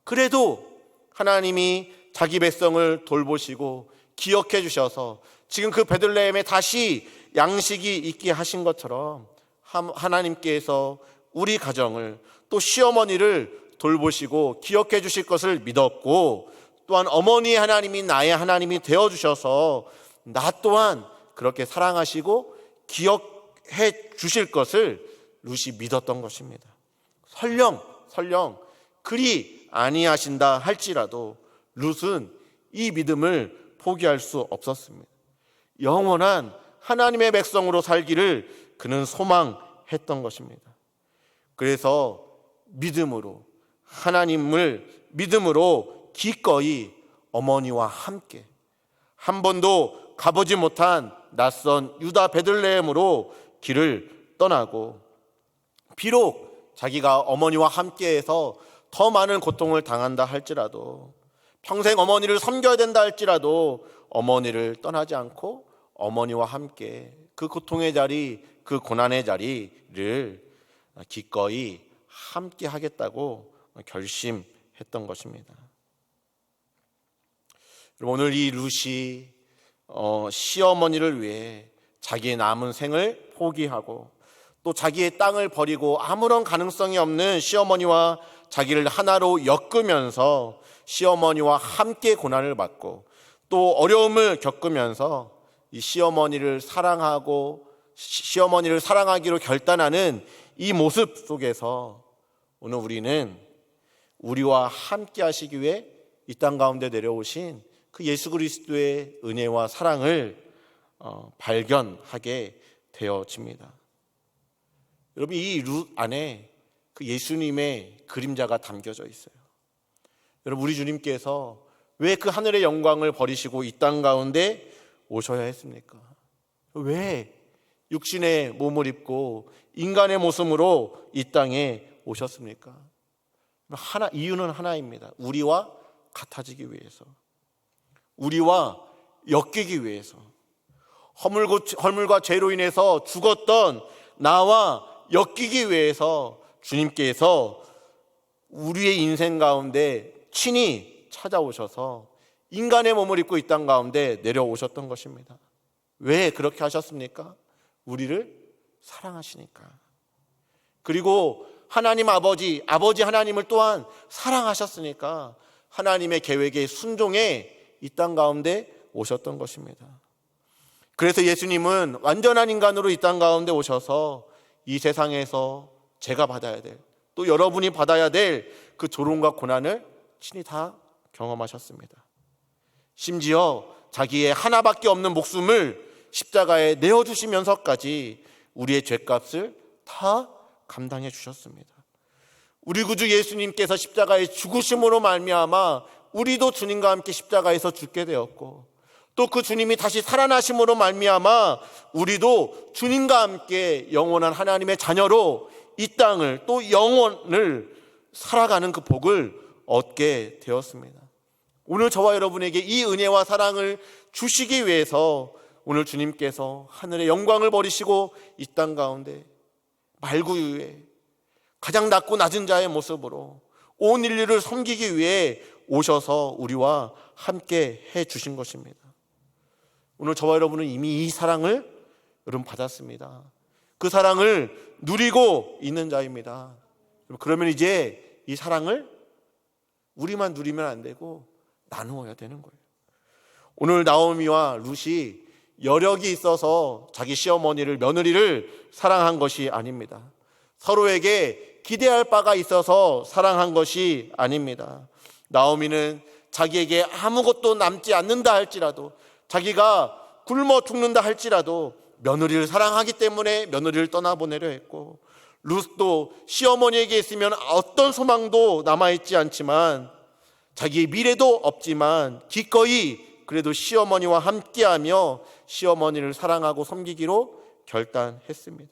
그래도 하나님이 자기 백성을 돌보시고 기억해 주셔서 지금 그 베들레헴에 다시 양식이 있게 하신 것처럼 하나님께서 우리 가정을 또 시어머니를 돌보시고 기억해 주실 것을 믿었고 또한 어머니의 하나님이 나의 하나님이 되어주셔서 나 또한 그렇게 사랑하시고 기억해 주실 것을 룻이 믿었던 것입니다. 설령 그리 아니하신다 할지라도 룻은 이 믿음을 포기할 수 없었습니다. 영원한 하나님의 백성으로 살기를 그는 소망했던 것입니다. 그래서 하나님을 믿음으로 기꺼이 어머니와 함께 한 번도 가보지 못한 낯선 유다 베들레헴으로 길을 떠나고 비록 자기가 어머니와 함께해서 더 많은 고통을 당한다 할지라도 평생 어머니를 섬겨야 된다 할지라도 어머니를 떠나지 않고 어머니와 함께 그 고통의 자리, 그 고난의 자리를 기꺼이 함께 하겠다고 결심했던 것입니다. 오늘 이 룻이 시어머니를 위해 자기의 남은 생을 포기하고 또 자기의 땅을 버리고 아무런 가능성이 없는 시어머니와 자기를 하나로 엮으면서 시어머니와 함께 고난을 받고 또 어려움을 겪으면서 이 시어머니를 사랑하기로 결단하는 이 모습 속에서 오늘 우리는 우리와 함께 하시기 위해 이 땅 가운데 내려오신 그 예수 그리스도의 은혜와 사랑을 발견하게 되어집니다. 여러분, 이 룻 안에 그 예수님의 그림자가 담겨져 있어요. 여러분, 우리 주님께서 왜 그 하늘의 영광을 버리시고 이 땅 가운데 오셔야 했습니까? 왜 육신의 몸을 입고 인간의 모습으로 이 땅에 오셨습니까? 이유는 하나입니다. 우리와 같아지기 위해서, 우리와 엮이기 위해서, 허물과 죄로 인해서 죽었던 나와 엮이기 위해서 주님께서 우리의 인생 가운데 친히 찾아오셔서 인간의 몸을 입고 이 땅 가운데 내려오셨던 것입니다. 왜 그렇게 하셨습니까? 우리를 사랑하시니까. 그리고 하나님 아버지 하나님을 또한 사랑하셨으니까 하나님의 계획에 순종해 이 땅 가운데 오셨던 것입니다. 그래서 예수님은 완전한 인간으로 이 땅 가운데 오셔서 이 세상에서 제가 받아야 될, 또 여러분이 받아야 될 그 조롱과 고난을 친히 다 경험하셨습니다. 심지어 자기의 하나밖에 없는 목숨을 십자가에 내어주시면서까지 우리의 죄값을 다 감당해 주셨습니다. 우리 구주 예수님께서 십자가에 죽으심으로 말미암아 우리도 주님과 함께 십자가에서 죽게 되었고, 또 그 주님이 다시 살아나심으로 말미암아 우리도 주님과 함께 영원한 하나님의 자녀로 이 땅을, 또 영원을 살아가는 그 복을 얻게 되었습니다. 오늘 저와 여러분에게 이 은혜와 사랑을 주시기 위해서 오늘 주님께서 하늘의 영광을 버리시고 이 땅 가운데 말구유에 가장 낮고 낮은 자의 모습으로 온 인류를 섬기기 위해 오셔서 우리와 함께 해 주신 것입니다. 오늘 저와 여러분은 이미 이 사랑을 여러분 받았습니다. 그 사랑을 누리고 있는 자입니다. 그러면 이제 이 사랑을 우리만 누리면 안 되고 나누어야 되는 거예요. 오늘 나오미와 룻이 여력이 있어서 자기 시어머니를, 며느리를 사랑한 것이 아닙니다. 서로에게 기대할 바가 있어서 사랑한 것이 아닙니다. 나오미는 자기에게 아무것도 남지 않는다 할지라도, 자기가 굶어 죽는다 할지라도 며느리를 사랑하기 때문에 며느리를 떠나보내려 했고, 룻도 시어머니에게 있으면 어떤 소망도 남아있지 않지만, 자기의 미래도 없지만 기꺼이 그래도 시어머니와 함께하며 시어머니를 사랑하고 섬기기로 결단했습니다.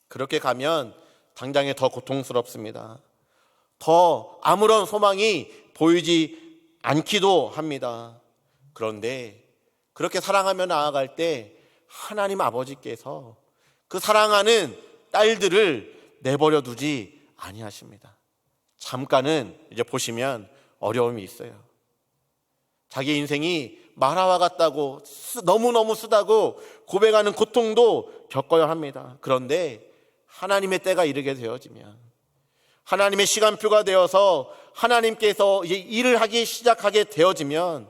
그렇게 가면 당장에 더 고통스럽습니다. 더 아무런 소망이 보이지 않기도 합니다. 그런데 그렇게 사랑하며 나아갈 때 하나님 아버지께서 그 사랑하는 딸들을 내버려 두지 아니하십니다. 잠깐은 이제 보시면 어려움이 있어요. 자기 인생이 마라와 같다고, 너무너무 쓰다고 고백하는 고통도 겪어야 합니다. 그런데 하나님의 때가 이르게 되어지면, 하나님의 시간표가 되어서 하나님께서 이제 일을 하기 시작하게 되어지면,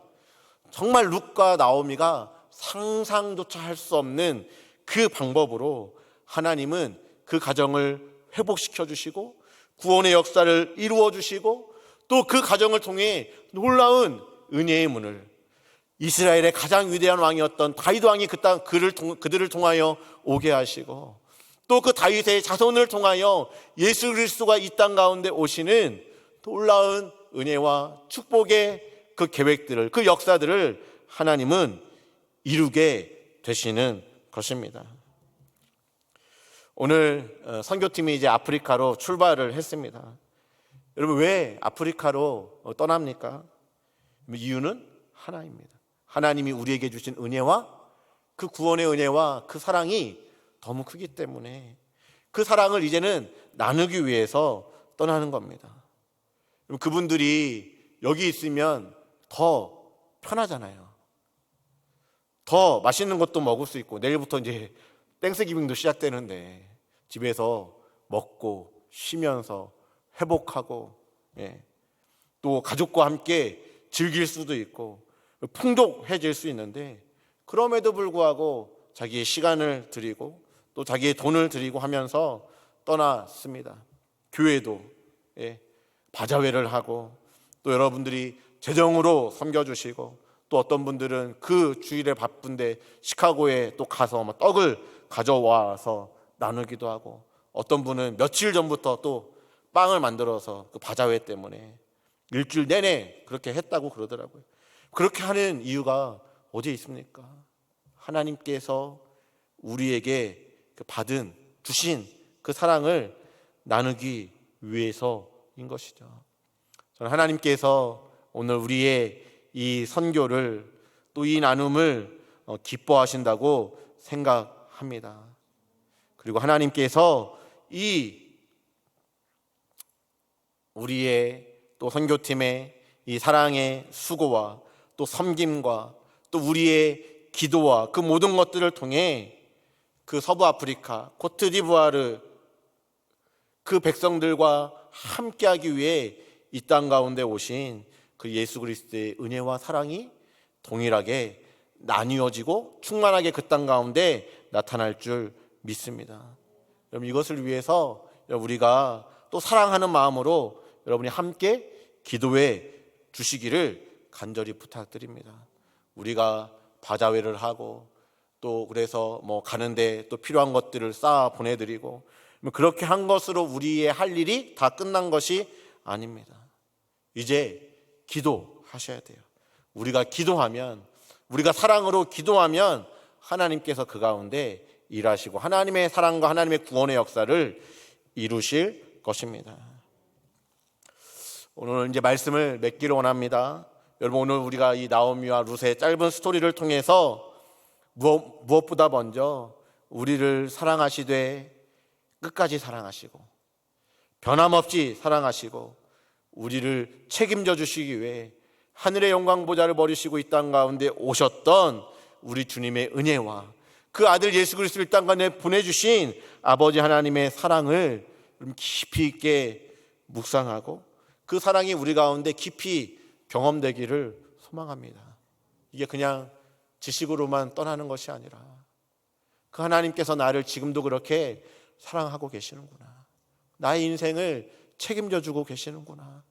정말 룻과 나오미가 상상조차 할 수 없는 그 방법으로 하나님은 그 가정을 회복시켜 주시고 구원의 역사를 이루어 주시고, 또 그 가정을 통해 놀라운 은혜의 문을, 이스라엘의 가장 위대한 왕이었던 다윗 왕이 그들을 통하여 오게 하시고, 또 그 다윗의 자손을 통하여 예수 그리스도가 이 땅 가운데 오시는 놀라운 은혜와 축복의 그 계획들을, 그 역사들을 하나님은 이루게 되시는 것입니다. 오늘 선교팀이 이제 아프리카로 출발을 했습니다. 여러분, 왜 아프리카로 떠납니까? 이유는 하나입니다. 하나님이 우리에게 주신 은혜와 그 구원의 은혜와 그 사랑이 너무 크기 때문에 그 사랑을 이제는 나누기 위해서 떠나는 겁니다. 그분들이 여기 있으면 더 편하잖아요. 더 맛있는 것도 먹을 수 있고, 내일부터 이제 땡스기빙도 시작되는데 집에서 먹고 쉬면서 회복하고, 또 가족과 함께 즐길 수도 있고 풍족해질 수 있는데, 그럼에도 불구하고 자기의 시간을 드리고 또 자기의 돈을 드리고 하면서 떠났습니다. 교회도 바자회를 하고, 또 여러분들이 재정으로 섬겨주시고, 또 어떤 분들은 그 주일에 바쁜데 시카고에 또 가서 떡을 가져와서 나누기도 하고, 어떤 분은 며칠 전부터 또 빵을 만들어서 그 바자회 때문에 일주일 내내 그렇게 했다고 그러더라고요. 그렇게 하는 이유가 어디에 있습니까? 하나님께서 우리에게 주신 그 사랑을 나누기 위해서인 것이죠. 저는 하나님께서 오늘 우리의 이 선교를, 또 이 나눔을 기뻐하신다고 생각합니다. 그리고 하나님께서 이 우리의 또 선교팀의 이 사랑의 수고와 또 섬김과 또 우리의 기도와 그 모든 것들을 통해 그 서부 아프리카 코트디부아르 그 백성들과 함께하기 위해 이 땅 가운데 오신 그 예수 그리스도의 은혜와 사랑이 동일하게 나뉘어지고 충만하게 그 땅 가운데 나타날 줄 믿습니다. 여러분, 이것을 위해서 우리가 또 사랑하는 마음으로 여러분이 함께 기도해 주시기를 간절히 부탁드립니다. 우리가 바자회를 하고, 또 그래서 가는데 또 필요한 것들을 쌓아 보내드리고, 그렇게 한 것으로 우리의 할 일이 다 끝난 것이 아닙니다. 이제 기도하셔야 돼요. 우리가 기도하면, 우리가 사랑으로 기도하면 하나님께서 그 가운데 일하시고 하나님의 사랑과 하나님의 구원의 역사를 이루실 것입니다. 오늘 이제 말씀을 맺기를 원합니다. 여러분, 오늘 우리가 이 나오미와 룻의 짧은 스토리를 통해서 무엇보다 먼저 우리를 사랑하시되 끝까지 사랑하시고 변함없이 사랑하시고 우리를 책임져 주시기 위해 하늘의 영광 보좌를 버리시고 이 땅 가운데 오셨던 우리 주님의 은혜와 그 아들 예수 그리스도를 이 땅 가운데 보내주신 아버지 하나님의 사랑을 깊이 있게 묵상하고 그 사랑이 우리 가운데 깊이 경험되기를 소망합니다. 이게 그냥 지식으로만 떠나는 것이 아니라 그 하나님께서 나를 지금도 그렇게 사랑하고 계시는구나, 나의 인생을 책임져 주고 계시는구나,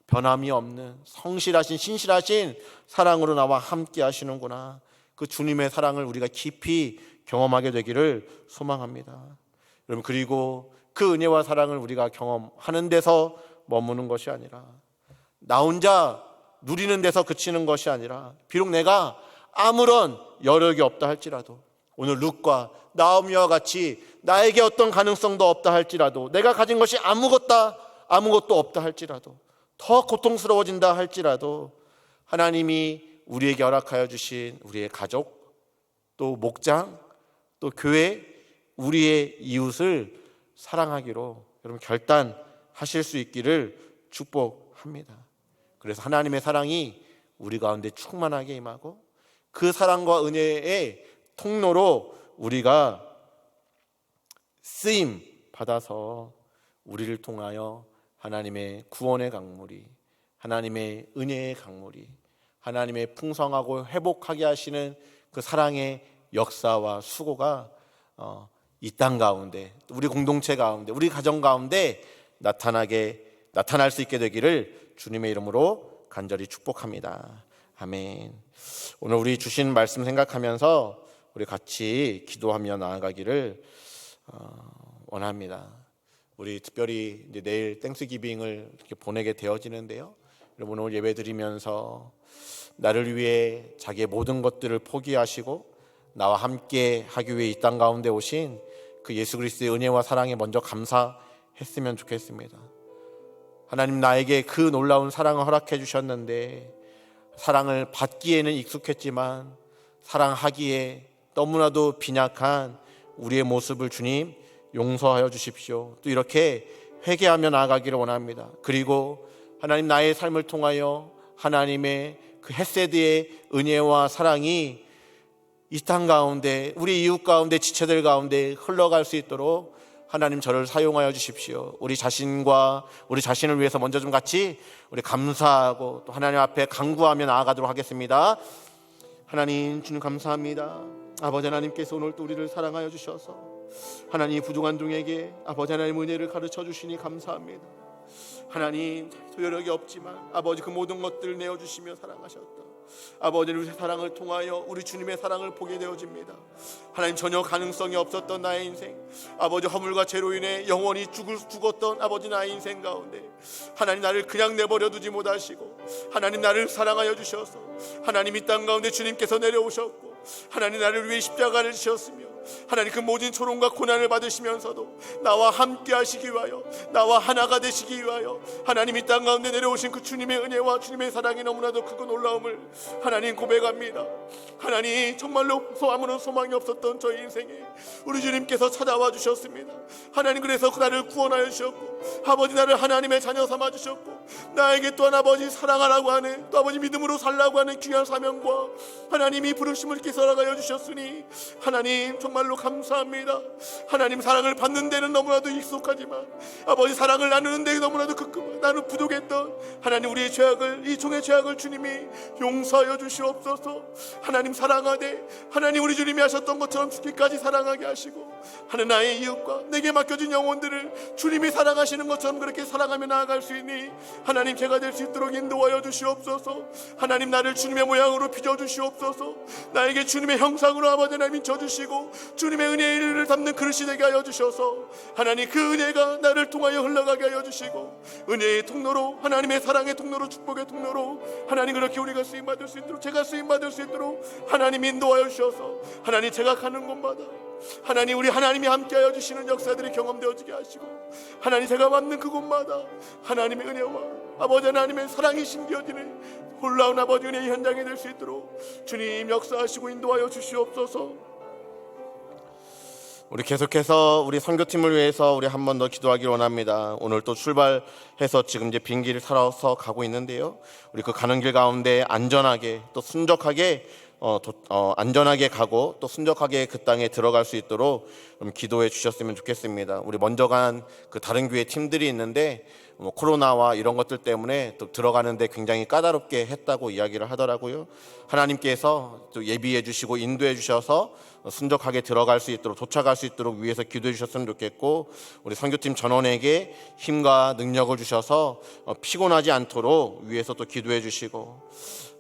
변함이 없는 성실하신 신실하신 사랑으로 나와 함께 하시는구나, 그 주님의 사랑을 우리가 깊이 경험하게 되기를 소망합니다. 여러분, 그리고 그 은혜와 사랑을 우리가 경험하는 데서 머무는 것이 아니라 나 혼자 누리는 데서 그치는 것이 아니라 비록 내가 아무런 여력이 없다 할지라도 오늘 룻과 나오미와 같이 나에게 어떤 가능성도 없다 할지라도 내가 가진 것이 아무것도 없다 할지라도 더 고통스러워진다 할지라도 하나님이 우리에게 허락하여 주신 우리의 가족, 또 목장, 또 교회, 우리의 이웃을 사랑하기로 여러분 결단하실 수 있기를 축복합니다. 그래서 하나님의 사랑이 우리 가운데 충만하게 임하고 그 사랑과 은혜의 통로로 우리가 쓰임 받아서 우리를 통하여 하나님의 구원의 강물이, 하나님의 은혜의 강물이, 하나님의 풍성하고 회복하게 하시는 그 사랑의 역사와 수고가 이 땅 가운데, 우리 공동체 가운데, 우리 가정 가운데 나타날 수 있게 되기를 주님의 이름으로 간절히 축복합니다. 아멘. 오늘 우리 주신 말씀 생각하면서 우리 같이 기도하며 나아가기를 원합니다. 우리 특별히 이제 내일 땡스기빙을 이렇게 보내게 되어지는데요. 여러분, 오늘 예배 드리면서 나를 위해 자기의 모든 것들을 포기하시고 나와 함께 하기 위해 이 땅 가운데 오신 그 예수 그리스도의 은혜와 사랑에 먼저 감사했으면 좋겠습니다. 하나님, 나에게 그 놀라운 사랑을 허락해 주셨는데 사랑을 받기에는 익숙했지만 사랑하기에 너무나도 빈약한 우리의 모습을 주님 용서하여 주십시오. 또 이렇게 회개하며 나아가기를 원합니다. 그리고 하나님, 나의 삶을 통하여 하나님의 그 헤세드의 은혜와 사랑이 이 땅 가운데 우리 이웃 가운데 지체들 가운데 흘러갈 수 있도록 하나님 저를 사용하여 주십시오. 우리 자신과 우리 자신을 위해서 먼저 좀 같이 우리 감사하고 또 하나님 앞에 간구하며 나아가도록 하겠습니다. 하나님, 주님 감사합니다. 아버지 하나님께서 오늘 또 우리를 사랑하여 주셔서 하나님 부족한 종에게 아버지 하나님 은혜를 가르쳐 주시니 감사합니다. 하나님, 소유력이 없지만 아버지 그 모든 것들을 내어주시며 사랑하셨다. 아버지의 사랑을 통하여 우리 주님의 사랑을 보게 되어집니다. 하나님, 전혀 가능성이 없었던 나의 인생, 아버지 허물과 죄로 인해 영원히 죽었던 아버지 나의 인생 가운데 하나님 나를 그냥 내버려 두지 못하시고 하나님 나를 사랑하여 주셔서 하나님 이 땅 가운데 주님께서 내려오셨고 하나님 나를 위해 십자가를 지셨으며 하나님 그 모든 조롱과 고난을 받으시면서도 나와 함께 하시기 위하여, 나와 하나가 되시기 위하여 하나님 이 땅 가운데 내려오신 그 주님의 은혜와 주님의 사랑이 너무나도 크고 놀라움을 하나님 고백합니다. 하나님, 정말로 아무런 소망이 없었던 저희 인생에 우리 주님께서 찾아와 주셨습니다. 하나님, 그래서 나를 구원하여 주셨고 아버지 나를 하나님의 자녀 삼아 주셨고 나에게 또한 아버지 사랑하라고 하는, 또 아버지 믿음으로 살라고 하는 귀한 사명과 하나님이 부르심을 기설하여 주셨으니 하나님 정말로 감사합니다. 하나님, 사랑을 받는 데는 너무나도 익숙하지만 아버지 사랑을 나누는 데에 너무나도 나는 부족했던 하나님 우리의 죄악을, 이 종의 죄악을 주님이 용서하여 주시옵소서. 하나님, 사랑하되 하나님 우리 주님이 하셨던 것처럼 죽기까지 사랑하게 하시고 하나님 나의 이웃과 내게 맡겨진 영혼들을 주님이 사랑하시는 것처럼 그렇게 사랑하며 나아갈 수 있니 하나님 제가 될 수 있도록 인도하여 주시옵소서. 하나님, 나를 주님의 모양으로 빚어주시옵소서. 나에게 주님의 형상으로 아버지 하나님 져주시고 주님의 은혜의 일을 담는 그릇이 되게 하여 주셔서 하나님 그 은혜가 나를 통하여 흘러가게 하여 주시고 은혜의 통로로, 하나님의 사랑의 통로로, 축복의 통로로 하나님 그렇게 우리가 쓰임받을 수 있도록, 제가 쓰임받을 수 있도록 하나님 인도하여 주셔서 하나님 제가 가는 곳마다 하나님 우리 하나님이 함께하여 주시는 역사들이 경험되어지게 하시고 하나님 제가 맞는 그곳마다 하나님의 은혜와 아버지 하나님의 사랑이 신기어지는 놀라운 아버지 은혜의 현장이 될 수 있도록 주님 역사하시고 인도하여 주시옵소서. 우리 계속해서 우리 선교팀을 위해서 우리 한 번 더 기도하기 원합니다. 오늘 또 출발해서 지금 이제 빈 길을 살아서 가고 있는데요, 우리 그 가는 길 가운데 안전하게 또 순적하게 안전하게 가고 또 순적하게 그 땅에 들어갈 수 있도록 기도해 주셨으면 좋겠습니다. 우리 먼저 간 그 다른 교회 팀들이 있는데 코로나와 이런 것들 때문에 또 들어가는데 굉장히 까다롭게 했다고 이야기를 하더라고요. 하나님께서 또 예비해 주시고 인도해 주셔서 순적하게 들어갈 수 있도록, 도착할 수 있도록 위에서 기도해 주셨으면 좋겠고, 우리 선교팀 전원에게 힘과 능력을 주셔서 피곤하지 않도록 위에서 또 기도해 주시고,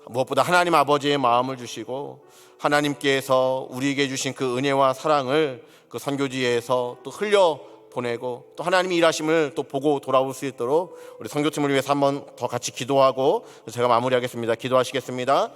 무엇보다 하나님 아버지의 마음을 주시고 하나님께서 우리에게 주신 그 은혜와 사랑을 그 선교지에서 또 흘려 보내고 또 하나님이 일하심을 또 보고 돌아올 수 있도록 우리 선교팀을 위해서 한번 더 같이 기도하고 제가 마무리하겠습니다. 기도하시겠습니다.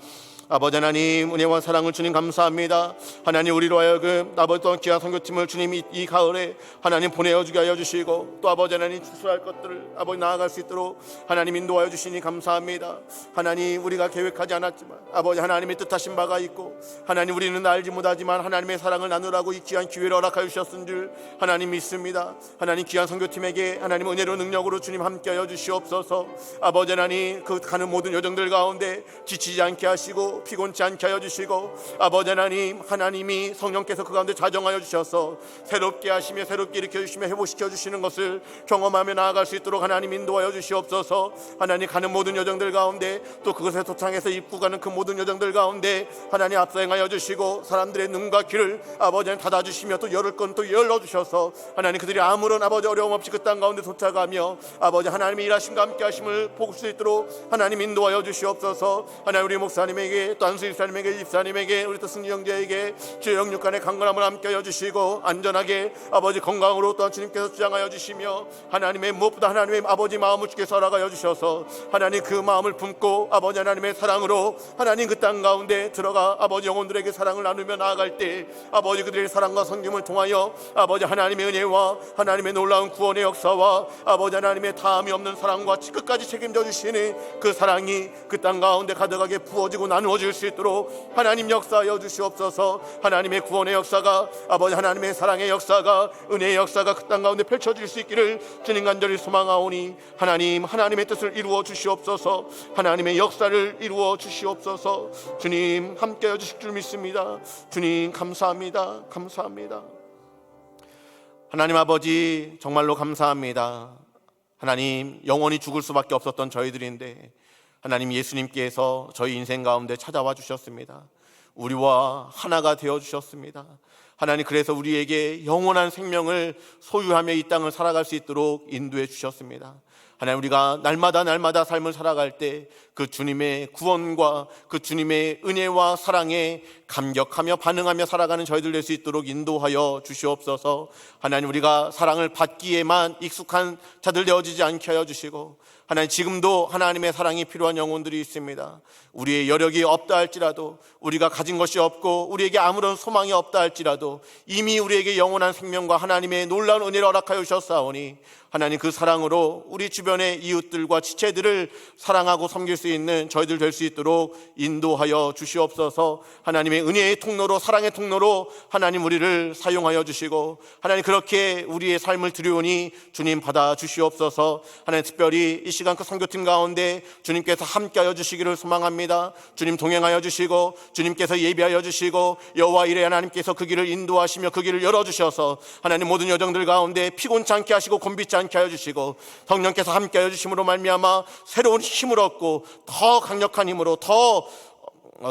아버지 하나님, 은혜와 사랑을 주님 감사합니다. 하나님 우리로 하여금 아버지 또 귀한 선교팀을 주님이 이 가을에 하나님 보내어주게 하여 주시고 또 아버지 하나님 추수할 것들을 아버지 나아갈 수 있도록 하나님 인도하여 주시니 감사합니다. 하나님 우리가 계획하지 않았지만 아버지 하나님의 뜻하신 바가 있고 하나님 우리는 알지 못하지만 하나님의 사랑을 나누라고 이 귀한 기회를 허락하여 주셨은 줄 하나님 믿습니다. 하나님 귀한 선교팀에게 하나님 은혜로 능력으로 주님 함께하여 주시옵소서. 아버지 하나님 그 가는 모든 여정들 가운데 지치지 않게 하시고 피곤치 않게 하여 주시고 아버지 하나님, 하나님이 성령께서 그 가운데 자정하여 주셔서 새롭게 하시며 새롭게 일으켜 주시며 회복시켜 주시는 것을 경험하며 나아갈 수 있도록 하나님 인도하여 주시옵소서. 하나님 가는 모든 여정들 가운데 또 그것에 도착해서 입구가는 그 모든 여정들 가운데 하나님 앞서 행하여 주시고 사람들의 눈과 귀를 아버지 하나님 닫아주시며 또 열을 건 또 열어주셔서 하나님 그들이 아무런 아버지 어려움 없이 그 땅 가운데 도착하며 아버지 하나님의 일하심과 함께 하심을 볼 수 있도록 하나님 인도하여 주시옵소서. 하나님 우리 목사님에게 또 안수 집사님에게, 집사님에게, 우리 또 승리 형제에게 주의 영육간의 강건함을 함께하여 주시고 안전하게 아버지 건강으로 또 주님께서 주장하여 주시며 하나님의 무엇보다 하나님의 아버지 마음을 주께서 허락하여 주셔서 하나님 그 마음을 품고 아버지 하나님의 사랑으로 하나님 그 땅 가운데 들어가 아버지 영혼들에게 사랑을 나누며 나아갈 때 아버지 그들의 사랑과 섬김을 통하여 아버지 하나님의 은혜와 하나님의 놀라운 구원의 역사와 아버지 하나님의 다함이 없는 사랑과 끝까지 책임져 주시는 그 사랑이 그 땅 가운데 가득하게 부어지고 나누어질 수 있도록 하나님 역사하여 주시옵소서. 하나님의 구원의 역사가 아버지 하나님의 사랑의 역사가 은혜의 역사가 그 땅 가운데 펼쳐질 수 있기를 주님 간절히 소망하오니 하나님, 하나님의 뜻을 이루어 주시옵소서. 하나님의 역사를 이루어 주시옵소서. 주님 함께하여 주실 줄 믿습니다. 주님 감사합니다. 감사합니다. 하나님 아버지 정말로 감사합니다. 하나님 영원히 죽을 수밖에 없었던 저희들인데 하나님 예수님께서 저희 인생 가운데 찾아와 주셨습니다. 우리와 하나가 되어 주셨습니다. 하나님 그래서 우리에게 영원한 생명을 소유하며 이 땅을 살아갈 수 있도록 인도해 주셨습니다. 하나님 우리가 날마다 삶을 살아갈 때 그 주님의 구원과 그 주님의 은혜와 사랑에 감격하며 반응하며 살아가는 저희들 될 수 있도록 인도하여 주시옵소서. 하나님 우리가 사랑을 받기에만 익숙한 자들 되어지지 않게 하여 주시고 하나님 지금도 하나님의 사랑이 필요한 영혼들이 있습니다. 우리의 여력이 없다 할지라도, 우리가 가진 것이 없고 우리에게 아무런 소망이 없다 할지라도 이미 우리에게 영원한 생명과 하나님의 놀라운 은혜를 허락하여 주셨사오니 하나님 그 사랑으로 우리 주변의 이웃들과 지체들을 사랑하고 섬길 수 있는 저희들 될 수 있도록 인도하여 주시옵소서. 하나님의 은혜의 통로로, 사랑의 통로로 하나님 우리를 사용하여 주시고 하나님 그렇게 우리의 삶을 드리오니 주님 받아 주시옵소서. 하나님 특별히 이 시간 그 선교팀 가운데 주님께서 함께하여 주시기를 소망합니다. 주님 동행하여 주시고 주님께서 예비하여 주시고 여호와 이레 하나님께서 그 길을 인도하시며 그 길을 열어주셔서 하나님 모든 여정들 가운데 피곤치 않게 하시고 곤비치 않게 하여 주시고 성령께서 함께하여 주심으로 말미암아 새로운 힘을 얻고 더 강력한 힘으로 더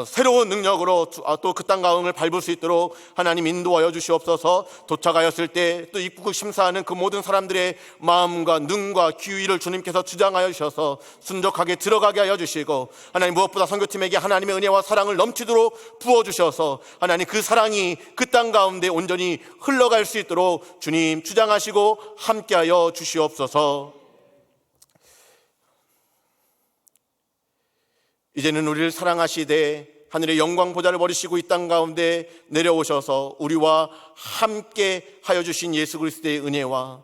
새로운 능력으로 또 그 땅 가운을 밟을 수 있도록 하나님 인도하여 주시옵소서. 도착하였을 때 또 입국을 심사하는 그 모든 사람들의 마음과 눈과 귀를 주님께서 주장하여 주셔서 순적하게 들어가게 하여 주시고, 하나님 무엇보다 선교팀에게 하나님의 은혜와 사랑을 넘치도록 부어주셔서 하나님 그 사랑이 그 땅 가운데 온전히 흘러갈 수 있도록 주님 주장하시고 함께하여 주시옵소서. 이제는 우리를 사랑하시되 하늘의 영광 보좌를 버리시고 이 땅 가운데 내려오셔서 우리와 함께 하여 주신 예수 그리스도의 은혜와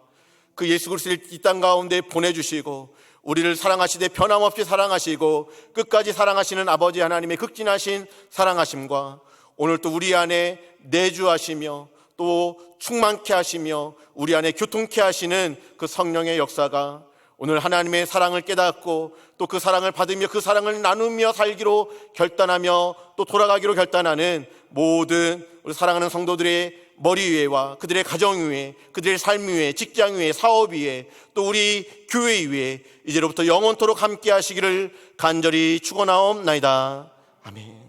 그 예수 그리스도를 이 땅 가운데 보내주시고 우리를 사랑하시되 변함없이 사랑하시고 끝까지 사랑하시는 아버지 하나님의 극진하신 사랑하심과 오늘 또 우리 안에 내주하시며 또 충만케 하시며 우리 안에 교통케 하시는 그 성령의 역사가 오늘 하나님의 사랑을 깨닫고 또 그 사랑을 받으며 그 사랑을 나누며 살기로 결단하며 또 돌아가기로 결단하는 모든 우리 사랑하는 성도들의 머리 위에와 그들의 가정 위에, 그들의 삶 위에, 직장 위에, 사업 위에, 또 우리 교회 위에 이제로부터 영원토록 함께 하시기를 간절히 축원하옵나이다. 아멘.